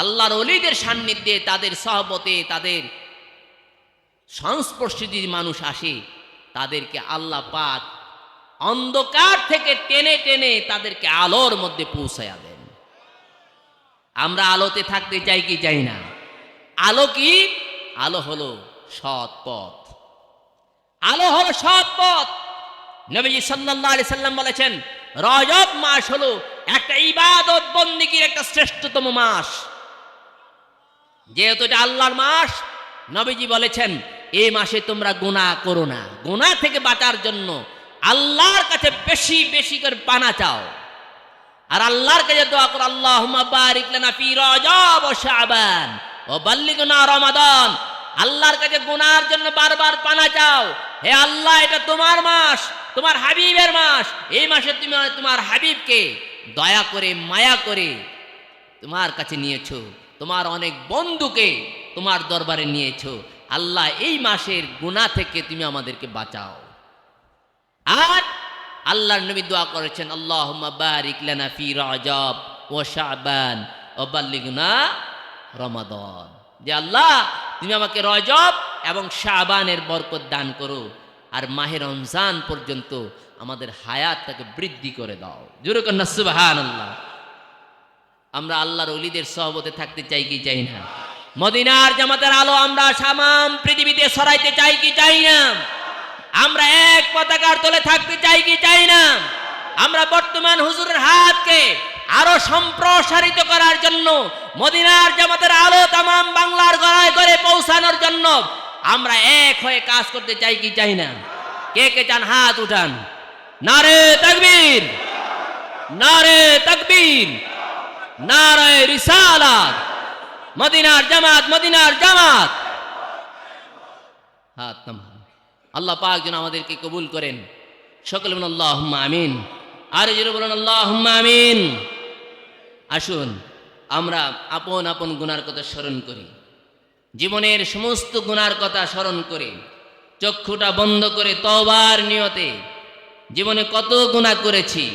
আল্লাহর ওলিদের সান্নিধ্যে, তাদের সহবতে, তাদের সংস্পর্শে যদি মানুষ আসে, তাদেরকে আল্লাহ পাক অন্ধকার থেকে টেনে টেনে তাদেরকে আলোর মধ্যে পৌঁছায়া দেন। আমরা আলোতে থাকতে চাই কি চাই না? আলো কি? আলো হলো সৎ পথ, আলো হলো সৎ পথ। নবীজি সাল্লাল্লাহু আলাইহি সাল্লাম বলেছেন, রজব মাস হলো একটা ইবাদত বন্দেগীর একটা শ্রেষ্ঠতম মাস। যেহেতু এটা আল্লাহর মাস, নবীজি বলেছেন এই মাসে তোমরা গুনাহ করো না। গুনাহ থেকে বাঁচার জন্য আল্লাহর কাছে বেশি বেশি করে পানা চাও, আর আল্লাহর কাছে দোয়া করো, আল্লাহুম্মা বারিক লানা ফি রজব ওয়া শাবান ওয়া বাল্লিগনা রমাদান। আল্লাহর কাছে গুনার জন্য বারবার পানা চাও, হে আল্লাহ এটা তোমার মাস, তোমার হাবিবের মাস, এই মাসে তুমি তোমার হাবিবকে দয়া করে মায়া করে তোমার কাছে নিয়েছো, তোমার অনেক বন্ধুকে তোমার দরবারে নিয়েছো। আল্লাহ এই মাসের গুনাহ থেকে তুমি আমাদেরকে বাঁচাও। আর আল্লাহর নবী দোয়া করেছেন, আল্লাহুম্মা বারিক লানা ফি রজব ওয়া শাবান ওয়া বাল্লিগনা রমাদান, যে আল্লাহ তুমি আমাকে রজব এবং শাবানের বরকত দান করো, আর মাহে রমজান পর্যন্ত আমাদের হায়াতটাকে বৃদ্ধি করে দাও। জোরে কন্না সুবহানাল্লাহ। আমরা আল্লাহর ওলিদের সহবতে থাকতে চাই কি চাই না? মদিনার জামাতের আলো আমরা সামাম পৃথিবীতে ছড়াইতে চাই কি চাই না? আমরা এক পতাকার তলে থাকতে চাই কি চাই না? আমরা বর্তমান হুজুরের হাতকে আরো সম্প্রসারিত করার জন্য, মদিনার জামাতের আলো তামাম বাংলার গড়ায় করে পৌঁছানোর জন্য আমরা এক হয়ে কাজ করতে চাই কি চাই না? কে কে চান হাত উঠান। নারে তাকবীর, নারে তাকবীর, নারে রিসালাত, মদিনার জামাত, মদিনার জামাত। হাত নামান। আল্লাহ পাক যেন আমাদেরকে কবুল করেন। সকলে বলুন আল্লাহুম্মা আমিন। আর জোরে বলুন আল্লাহুম্মা আমিন। আসুন আমরা আপন আপন গুনার কথা স্মরণ করি, জীবনের সমস্ত গুনার কথা স্মরণ করে চক্ষুটা বন্ধ করে তওবার নিয়তে জীবনে কত গুনাহ করেছি,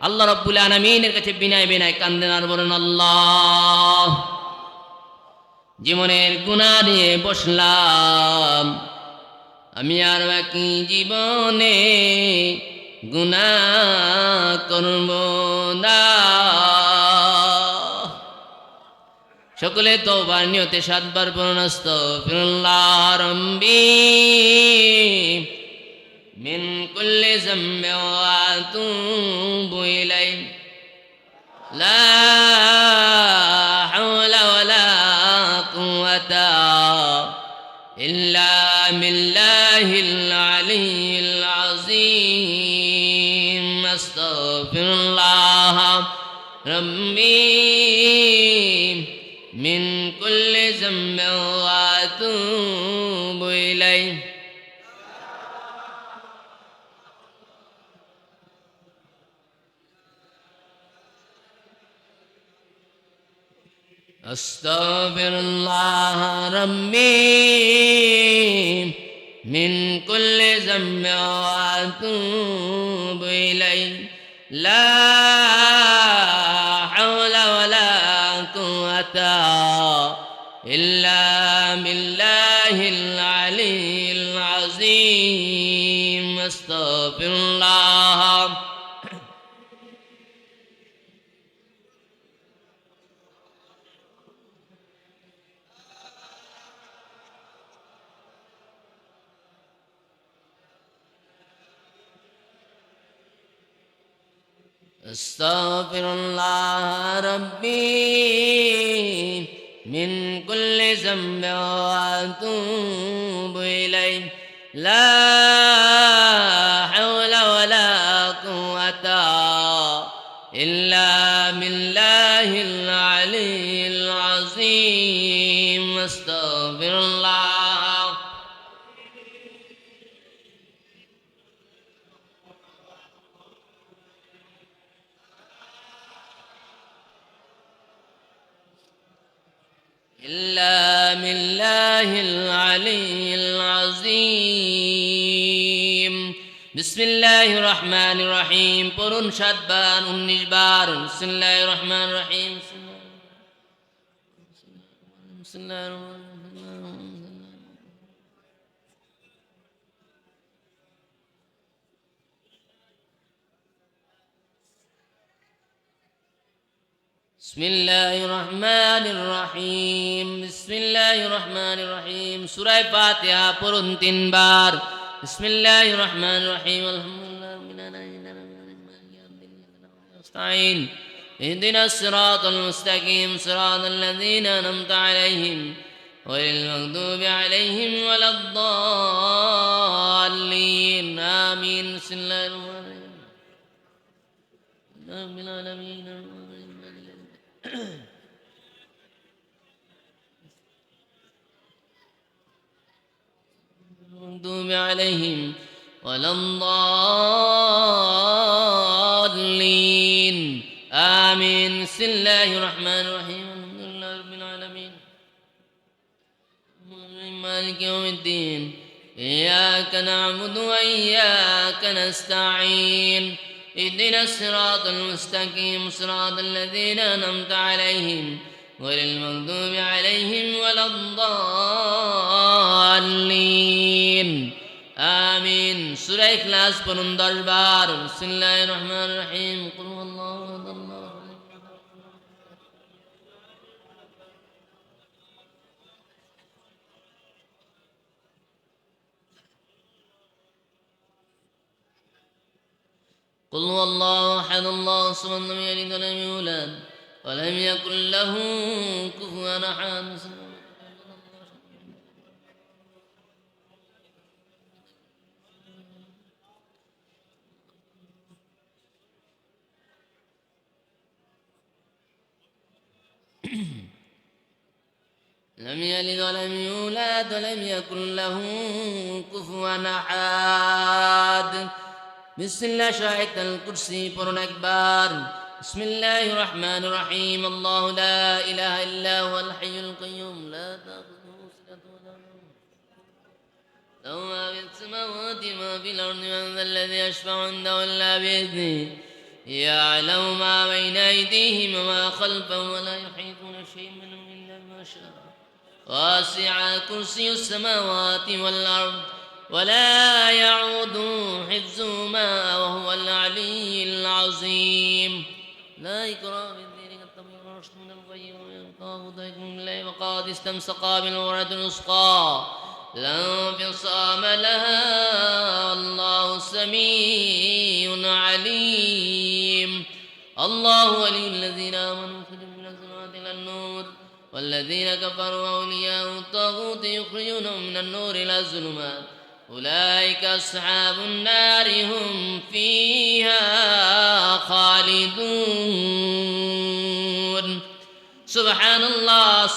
আল্লাহ রাব্বুল আলামিনের কাছে বিনয় বিনয় কান্দেন আর বলেন, আল্লাহ জীবনের গুনাহ নিয়ে বসলাম, আমি আর বাকি জীবনে গুনাহ করব না। সকলে তওবার নিয়তে 7 বার পড়ুন, আস্তাগফিরুল্লাহ রাব্বি মিন কুল্লি যামবি ওয়া আতুবু ইলাইহি, লা হাওলা ওয়ালা কুওয়াতা ইল্লা বিল্লাহিল আলিয়্যিল আযীম। আস্তাগফিরুল্লাহ রাব্বি মিন কুল্লি যামবি ওয়া আতুবু ইলাইহি। আস্তাগফিরুল্লাহ রাব্বি মিন কুল্লি যামবি ওয়া আতুবু ইলাইহি লা হাওলা ওয়ালা কুওয়াতা ইল্লা বিল্লাহিল আলিয়্যিল আযীম আস্তাগফিরুল্লাহ আস্তাগফিরুল্লাহ রাব্বি মিন কুল্লি যামবি ওয়া আতুবু ইলাইহি লা হাওলা ওয়ালা কুওয়াতা ইল্লা বিল্লাহিল আলিয়্যিল আযীম আস্তাগফিরুল্লাহ إلا بالله العلي العظيم بسم الله الرحمن الرحيم পড়ুন 7 বার 19 বার بسم الله الرحمن الرحيم بسم الله الرحمن الرحيم بسم الله الرحمن الرحيم بسم الله الرحمن الرحيم سورة فاتحة পড়ুন 3 বার بسم الله الرحمن الرحيم الحمد لله رب العالمين نستعين اهدنا الصراط المستقيم صراط الذين أنعمت عليهم غير المغضوب عليهم ولا الضالين آمين بسم الله الرحمن الرحيم رب العالمين المغضوب عليهم ولا الضالين آمين بسم الله الرحمن الرحيم الحمد لله رب العالمين مالك يوم الدين إياك نعبد وإياك نستعين اهدنا الصراط المستقيم صراط الذين أنعمت عليهم غير المغضوب عليهم ولا الضالين آمين سورة إخلاص পড়ুন 10 বার بسم الله الرحمن الرحيم قل هو الله أحد الله قل هو الله أحد الله الصمد لم يلد ولم يولد ولم يكن له كفوا أحد لم يلد ولم يولد ولم يكن له كفوا أحد بسم الله شاهد الكرسي পড়ুন একবার بسم الله الرحمن الرحيم الله لا إله إلا هو الحي القيوم لا تأخذه سنة ولا نوم له ما في السماوات وما في الأرض من ذا الذي يشفع عنده إلا بإذنه يعلم ما بين أيديهم وما خلفهم ولا يحيطون شيء منه إلا ما شاء واسع كرسي السماوات والأرض ولا يعود حفظهما وهو العلي العظيم لا إكراه في الدين قد تبين الرشد من الغي ومن الطاغوت من الله وقد استمسكا بالعروة الوثقى لا انفصام لها والله سميع عليم الله ولي الذين آمنوا يخرجهم من الظلمات إلى النور والذين كفروا أولياء الطاغوت يخرجونهم من النور إلى الظلمات أولئك أصحاب النار هم فيها خالدون سبحان الله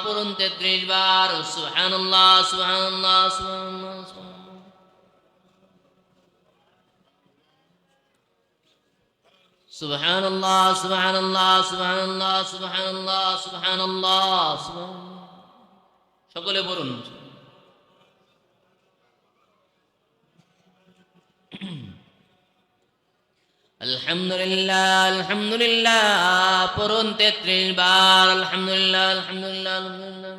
পড়ুন 33 বার سبحان الله سبحان الله سبحان الله سبحان الله সুবহানাল্লাহ, সুবহানাল্লাহ, সুবহানাল্লাহ, সুবহানাল্লাহ, সুবহানাল্লাহ, সকলে বলুন। আলহামদুলিল্লাহ, আলহামদুলিল্লাহ পড়ুন 33 বার। আলহামদুলিল্লাহ, আলহামদুলিল্লাহ, আলহামদুলিল্লাহ।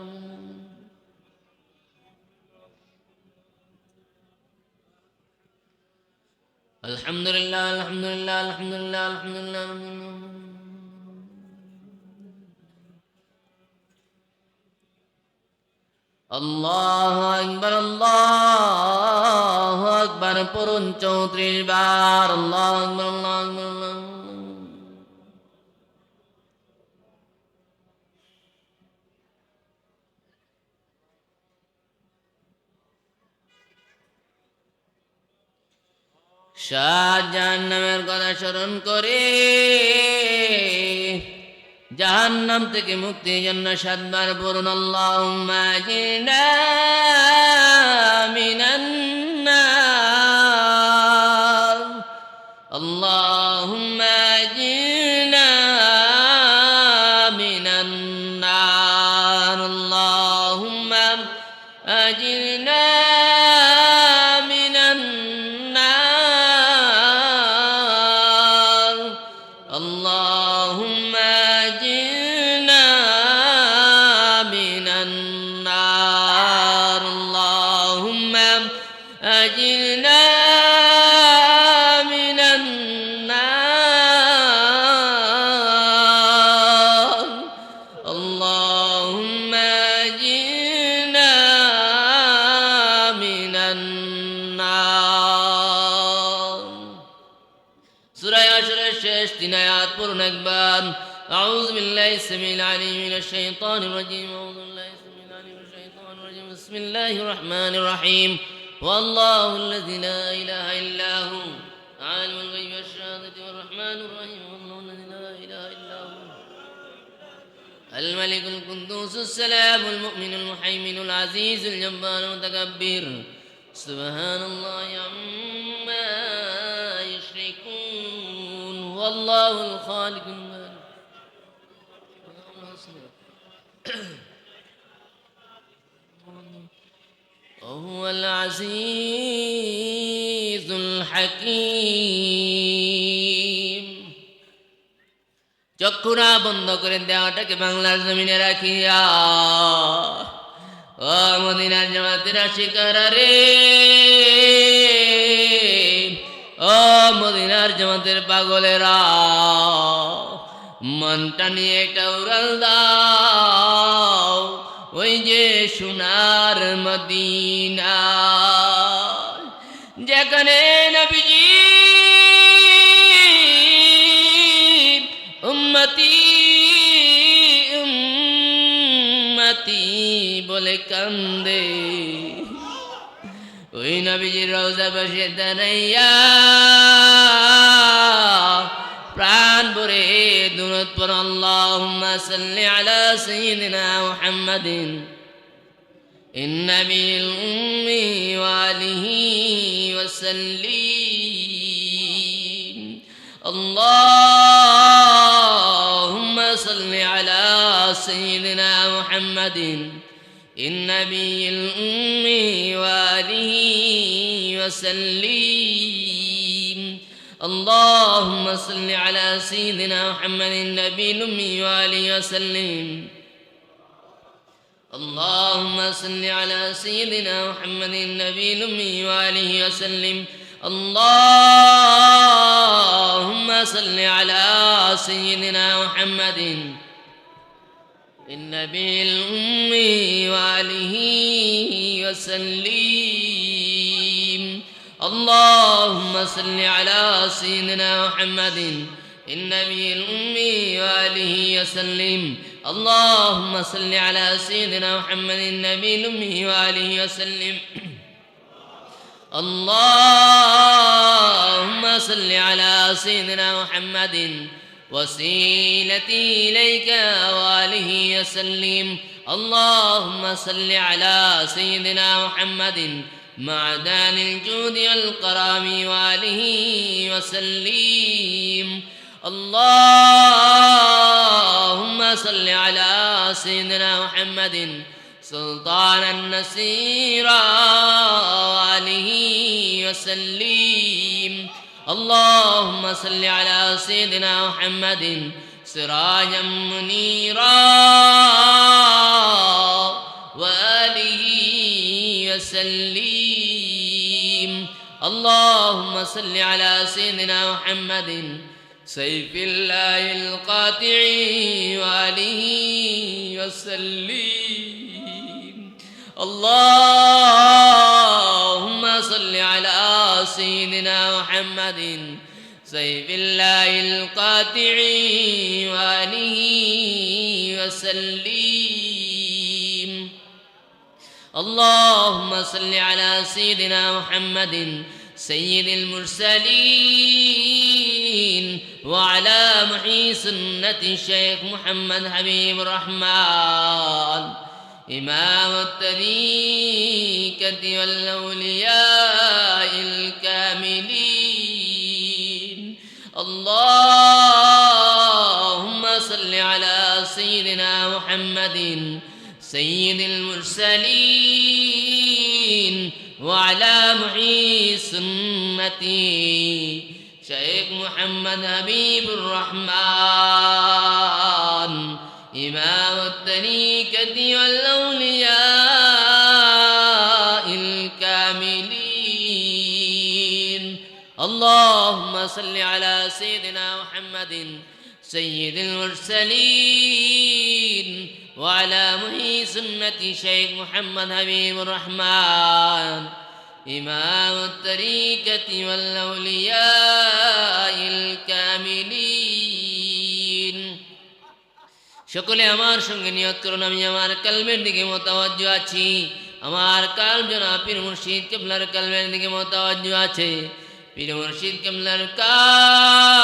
আলহামদুলিল্লাহ, আলহামদুলিল্লাহ, আলহামদুলিল্লাহ, আলহামদুলিল্লাহ। আল্লাহু আকবার, আল্লাহু আকবার পড়ুন 34 বার। আল্লাহু আকবার, আল্লাহু আকবার, আল্লাহু আকবার। জাহান্নামের কথা স্মরণ করে জাহান্নাম থেকে মুক্তির জন্য 7 বার বলুন আল্লাহুম্মা আজিরনা মিনান নার, আল্লাহুম্মা আজিরনা মিনান নার, আল্লাহুম্মা আজিরনা أعوذ بالله السميع العليم من الشيطان الرجيم. أعوذ بالله السميع العليم من الشيطان الرجيم. بسم الله الرحمن الرحيم. والله الذي لا إله إلا هو عالم الغيب والشهادة والرحمن الرحيم. والله الذي لا إله إلا هو الملك القدوس السلام المؤمن المهيمن العزيز الجبار المتكبر سبحان الله عما يشركون. والله الخالق وهو العزيز الحكيم. চক্ষুরা বন্ধ করে দেওয়াটাকে বাংলার জমিনে রাখিয়া ও মদিনার জামাতের আশিকারা রে, ও মদিনার জামাতের পাগলেরা, মনটা নিয়ে একটা উড়াল দাও ওই যে সোনার মদিনা, যেখানে নবীজি উম্মতি উম্মতি বলে কান্দে, ওই নবীজির রওজা পাশে দাঁড়াইয়া প্রাণ ভরে দুরূদ পড়। আল্লাহুম্মা সাল্লি আলা সাইয়্যিদিনা মুহাম্মাদিন النبيل الأمي وآله وسلم. اللهم صل على سيدنا محمد النبي الأمي وآله وسلم. اللهم صل على سيدنا محمد النبي الأمي وآله وسلم. اللهم صل على سيدنا محمد النبي الأمي وآله وسلم. اللهم صل على سيدنا محمد النبي الأمي وآله وسلم. اللهم صل على سيدنا محمد النبي الأمي وآله وسلم. اللهم صل على سيدنا محمد النبي الأمي وآله وسلم. اللهم صل على سيدنا محمد وسيلتي إليك وآله وسلم. اللهم صل على سيدنا محمد معدن الجود والكرم وآله وسلم. اللهم صل على سيدنا محمد سلطان النصير وآله وسلم. اللهم صل على سيدنا محمد سراجا منيرا وآله وسلم. اللهم صل على سيدنا محمد سيف الله القاطع وآله وسلم. اللهم صل على سيدنا محمد سيف الله القاطع وآله وسلم. اللهم صل على سيدنا محمد سيد المرسلين وعلى محيي سنة الشيخ محمد حبيب الرحمن إمام الطريقة والأولياء الكاملين. اللهم صل على سيدنا محمد سيد المرسلين وعلى محيي سنتي شيخ محمد حبيب الرحمن إمام الطريقة والأولياء الكاملين. اللهم صل على سيدنا محمد سيد المرسلين وعلى محيي سنة شيخ محمد حبيب الرحمن إمام الطريقة والأولياء الكاملين. সকলে আমার সঙ্গে নিয়ত করুন, আমি আমার কলবের দিকে মুতাওয়াজ্জো আছি। আমার কলব জনাব পীর মুর্শিদ কিবলার কলবের দিকে মুতাওয়াজ্জো আছে। পীর মুর্শিদ কিবলার কলব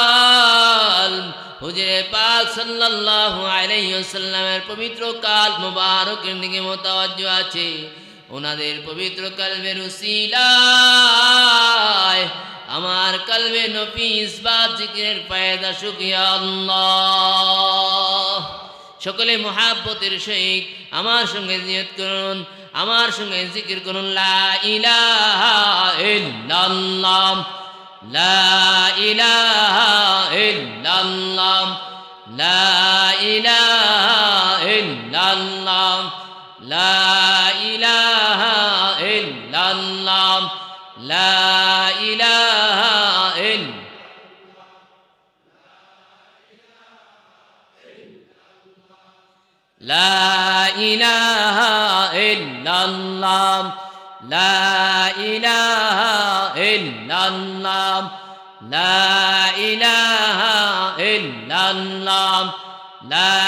হুজুরে পাক সাল্লাল্লাহু আলাইহি ওয়াসাল্লামের পবিত্র কলব মুবারকের দিকে মুতাওয়াজ্জো আছে। ওনাদের পবিত্র কলবের উসিলায় আমার কলবে নফিস বাদ জিকিরের ফায়দা শুকরিয়া আল্লাহ। সকলে মুহাব্বতের সহিত আমার সঙ্গে নিয়ত করুন, আমার সঙ্গে জিকির করুন, লা ইলাহা ইল্লাল্লাহ, লা ইলাহা ইল্লাল্লাহ, লা ইলাহা ইল্লাল্লাহ, লা ইলাহা ইল্লাল্লাহ, লা ইলাহা ইল্লাল্লাহ। لا إله إلا الله، لا إله إلا الله، لا إله إلا الله، لا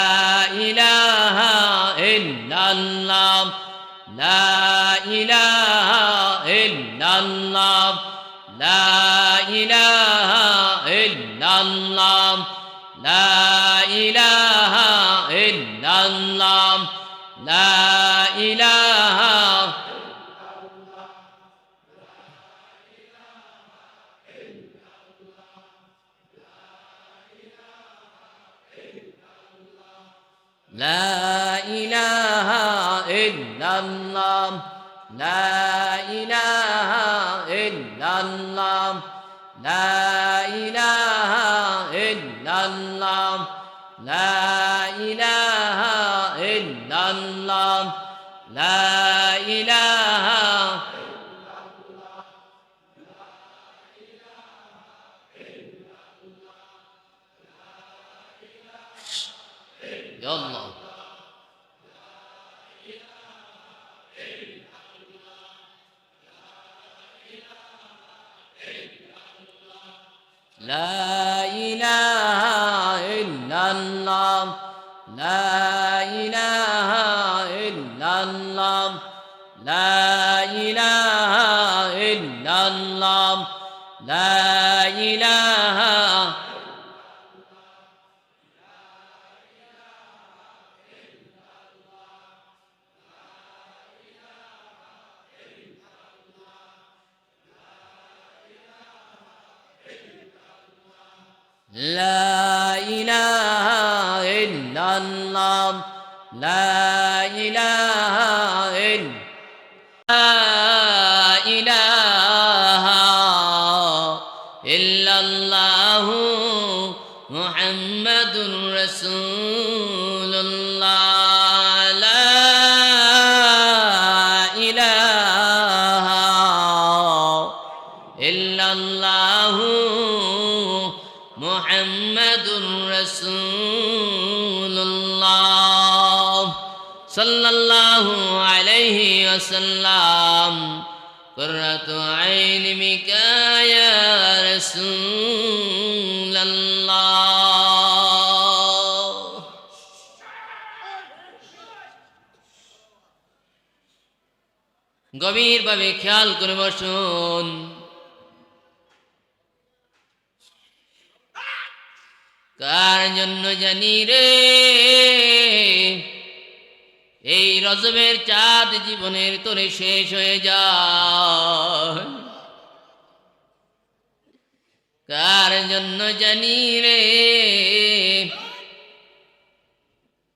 إله إلا الله، لا إله إلا الله، لا إله إلا الله، لا إله إلا الله، لا إله لا إله إلا الله، لا إله إلا الله، لا إله إلا الله، لا إله إلا الله، لا إله يا الله. لا إله إلا الله، لا إله إلا الله، لا إله إلا الله، لا إله لا লা ইলাহা ইলাহা ইল্লাল্লাহু মুহাম্মাদুর রাসূলুল্লাহ লা ইলাহা ইল্লাল্লাহু মুহাম্মাদুর রাসূলুল্লাহ সাল্লাল্লাহু আলাইহি ওয়াসাল্লাম কুররাতু আইনি মিকা ইয়া রাসূলুল্লাহ। গভীরভাবে খেয়াল করে বসুন। কার জন্য জানি রে এই রজবের চাঁদ জীবনের তোরে শেষ হয়ে যায়? কার জন্য জানি রে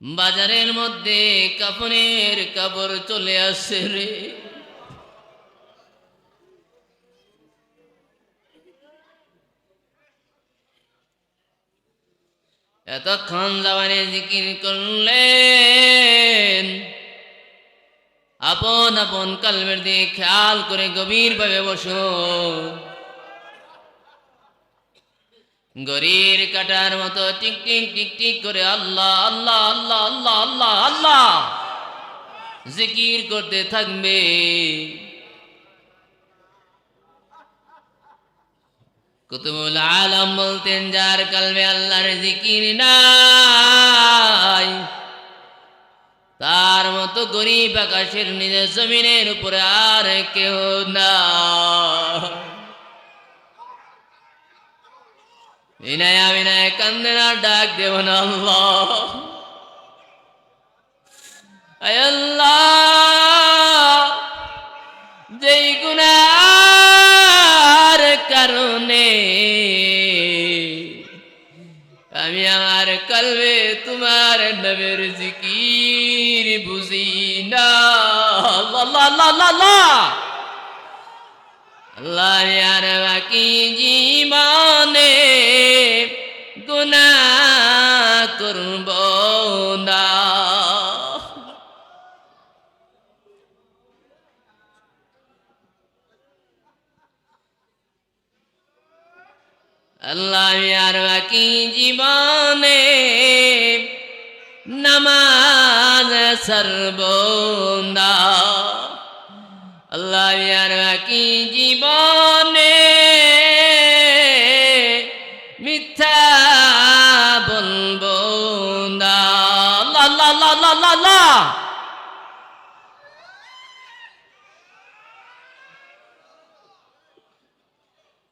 বাজারের মধ্যে কাফনের কাপড় চলে আসে রে? এতক্ষণ জবানে জিকির করলেন, আপন আপন কলবের দিকে খেয়াল করে গভীরভাবে বসুন। গরির কাটার মতো টিক টিক টিক টিক করে আল্লাহ আল্লাহ আল্লাহ আল্লাহ আল্লাহ আল্লাহ জিকির করতে থাকবে। কুতুবুল আলম বলতেন, যার কলবে আল্লাহর জিকির নাই তার মতো গরিব আকাশের নিজের জমিনের উপরে আর কেউ না। বিনয় বিনয় কান্দেনা ডাক দেব না আল্লাহ, আয় আল্লাহ যেই গুনার কারণে আমি আমার কলবে তোমার নবীর জিকির বুঝি না। আল্লাহ আল্লাহ আল্লাহ আল্লাহ আর বাকি জীবনে গুনাহ করব না। আল্লাহ আর বাকি জীবনে নামাজ ছাড়ব না। আল্লাহ আর বাকি জীবনে মিথ্যা বলবো না। আল্লাহ আল্লাহ আল্লাহ আল্লাহ আল্লাহ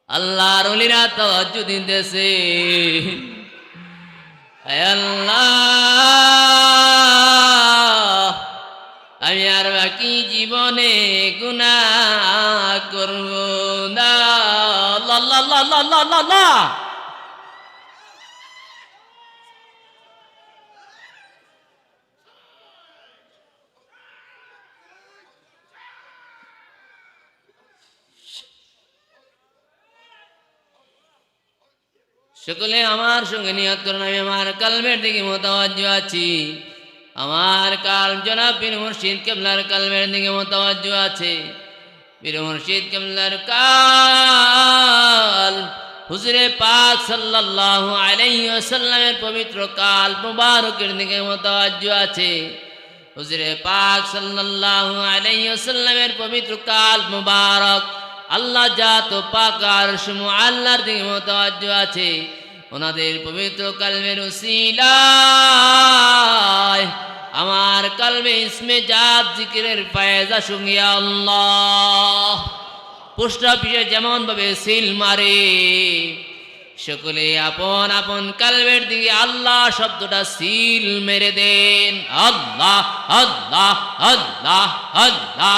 আল্লাহর ওলিরা তাওয়াজ্জু দিতেছে, আল্লাহ আমি আর বাকি জীবনে গুনাহ করব না। আল্লাহ আল্লাহ আল্লাহ আল্লাহ আল্লাহ সকলে আমার সঙ্গে নিয়ত করুন, আমি আমার কলবের দিকে মুতাওয়াজ্জু আছি। আমার কালব জনাব পীর মুর্শিদ কেবলার কলবের দিকে মুতাওয়াজ্জু আছে। পীর মুর্শিদ কেবলার কাল হুজুরে পাক সাল্লাল্লাহু আলাইহি ওয়াসাল্লামের পবিত্র কাল মুবারকের দিকে মুতাওয়াজ্জু আছে। হুজুরে পাক সাল্লাল্লাহু আলাইহি ওয়াসাল্লামের পবিত্র কাল মুবারক আল্লাহ জাত পাক আরশ মুআল্লার দিকে মুতাওয়াজ্জু আছে। ওনাদের পবিত্র কলবের উসিলায় আমার কলবে ইসমে জাত জিকিরের ফয়েজ আসুক ইয়া আল্লাহ। পোস্ট অফিসে যেমন ভাবে সিল মারে, সকলে আপন আপন কলবের দিকে আল্লাহ শব্দটা সিল মেরে দেন। আল্লাহ আল্লাহ আল্লাহ আল্লাহ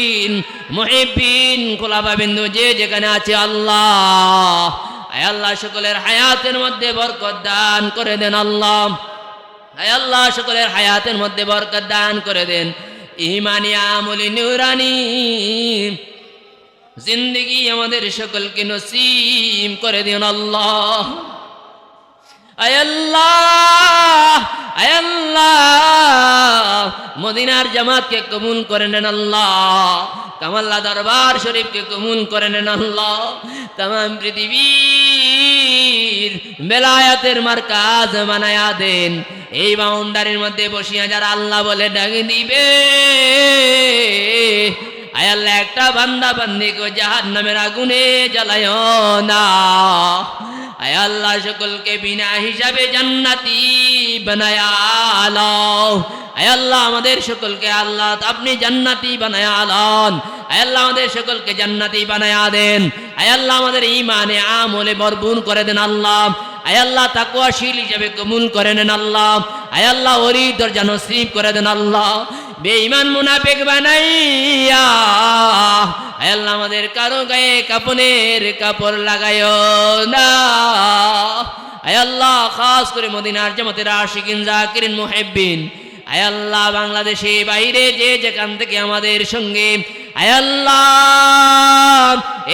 আশিকিন মুহিব্বিন খোলাফা বিন্দু যে যেখানে আছে আল্লাহ, আয় আল্লাহ সকলের হায়াতের মধ্যে বরকত দান করে দেন আল্লাহ। আয় আল্লাহ সকলের হায়াতের মধ্যে বরকত দান করে দেন। ইমানি আমলি নুরানি জিন্দগি আমাদের সকলকে নসিব করে দিন আল্লাহ। আয় আল্লাহ, আয় আল্লাহ মদিনার জামাতকে কবুল করে নেন আল্লাহ। কামাল্লা দরবার শরীফকে কবুল করে নেন আল্লাহ। तमाम পৃথিবীর বেলায়াতের মার্কাজ বানায়া দেন। এই বাউন্ডারির মধ্যে বসিয়া যারা আল্লাহ বলে ডাক দিবে, আয় আল্লাহ একটা বান্দা বান্দিকে জাহান্নামের আগুনে জ্বালায় না। আয় আল্লাহ সকলকে বিনা হিসাবে জান্নাতি বানায়া আলাও। আয় আল্লাহ আমাদের সকলকে আল্লাহ আপনি জান্নাতি বানায়া আলান। আয় আল্লাহ আমাদের সকলকে জান্নাতি বানায়া দেন। আয় আল্লাহ আমাদের ঈমানে আমলে ভরপুর করে দেন আল্লাহ। আয় আল্লাহ তাকওয়াশীল হিসেবে কবুল করে নেন আল্লাহ। আয় আল্লাহ ওরই দরজা নসিব করে দেন আল্লাহ। বেঈমান মুনাফিক বানাইয়া আয় আল্লাহ আমাদের কারো গায়ে কাপনের কাপড় লাগায়ো না। আয় আল্লাহ খাস করে মদিনার জামাতের আশিকিন জাকিরিন মুহিব্বিন আয় আল্লাহ বাংলাদেশে বাইরে যে যেখান থেকে আমাদের সঙ্গে আয় আল্লাহ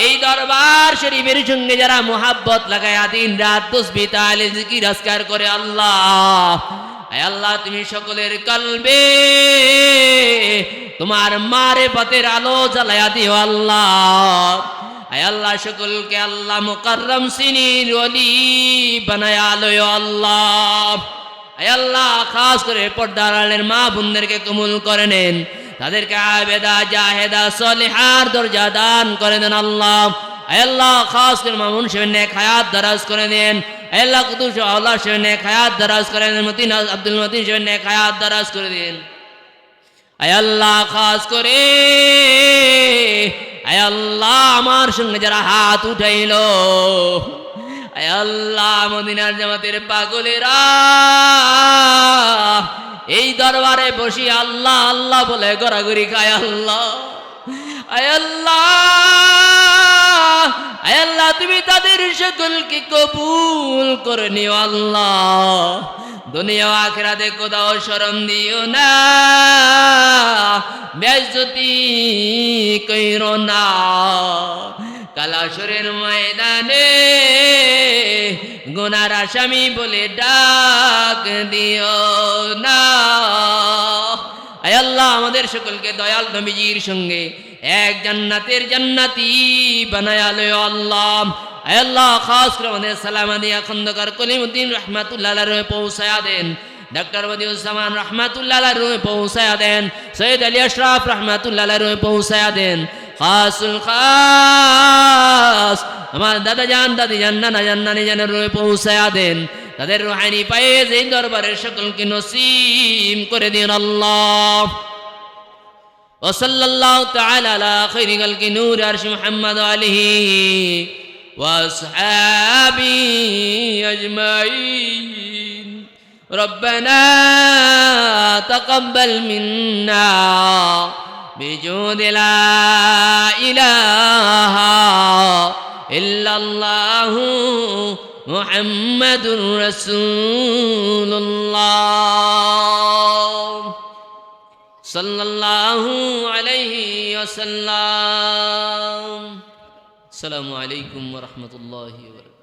এই দরবার শরীফের সঙ্গে যারা মোহাব্বত লাগায়া দিন রাত তাসবিহ তাহলিল জিকির আজকার করে আল্লাহ, আয় আল্লাহ তুমি সকলের কলবে তোমার মারিফতের আলো জ্বালায়া দিও আল্লাহ। আয় আল্লাহ সকলকে আল্লাহ মুকাররম সিনির ওলি বানায়া লয় আল্লাহ। আয় আল্লাহ খাস করে পর্দার আড়ালের মা বোনদেরকে কবুল করে নেন, তাদেরকে আবেদা জাহেদা সলিহার দরজা দান করে দেন আল্লাহ। আয় আল্লাহ খাস করে মামুন সাহেবের নেক হায়াত দারাজ করে দেন। আয় আল্লাহ কুতুব শাহ আল্লাহ সাহেবের নেক হায়াত দারাজ করে দেন। মতিন আব্দুল মতিন সাহেবের নেক হায়াত দারাজ করে দেন। আয় আল্লাহ খাস করে আয় আল্লাহ আমার সঙ্গে যারা হাত উঠাইলো, আয় আল্লাহ মদিনার জামাতের পাগলেরা এই দরবারে বসি আল্লাহ আল্লাহ বলে গড়াগড়ি খায় আল্লাহ। আয় আল্লাহ, আয় আল্লাহ তুমি তাদের সকলকে কবুল করে নিও আল্লাহ। দুনিয়া আখিরাতে কোথাও শরম দিও না, বেইজ্জতি কইরো না। কালাসরের ময়দানে গুনার আসামি বলে ডাক দিও না। আয় আল্লাহ আমাদের সকলকে দয়াল নবীজির সঙ্গে এক জান্নাতের জান্নাতি বানায়া লয় আল্লাহ। আয় আল্লাহ খাস করে আমাদের সালামাদিয়া খন্দকার কলিমুদ্দিন রহমাতুল্লাহ আলাইহি পৌঁছায়া দেন। ডক্টর বদিউজ্জামান রহমাতুল্লাহ আলাইহি পৌঁছায়া দেন। সৈয়দ আলী আশরাফ রহমাতুল্লাহ আলাইহি পৌঁছায়া দেন। খাসুল খাস আমার দাদা জান দাদি জান নানা জান নানি জানের রূহে পৌঁছায়া দেন। তাদের রুহানি পায়ে এই দরবারের সকলকে নসিব করে দিন আল্লাহ। وصلى الله تعالى على خير خلق نور عرش محمد وآله وأصحابه أجمعين. ربنا تقبل منا بجود لا إله إلا الله محمد رسول الله صلى الله عليه وسلم. السلام عليكم ورحمة الله وبركاته.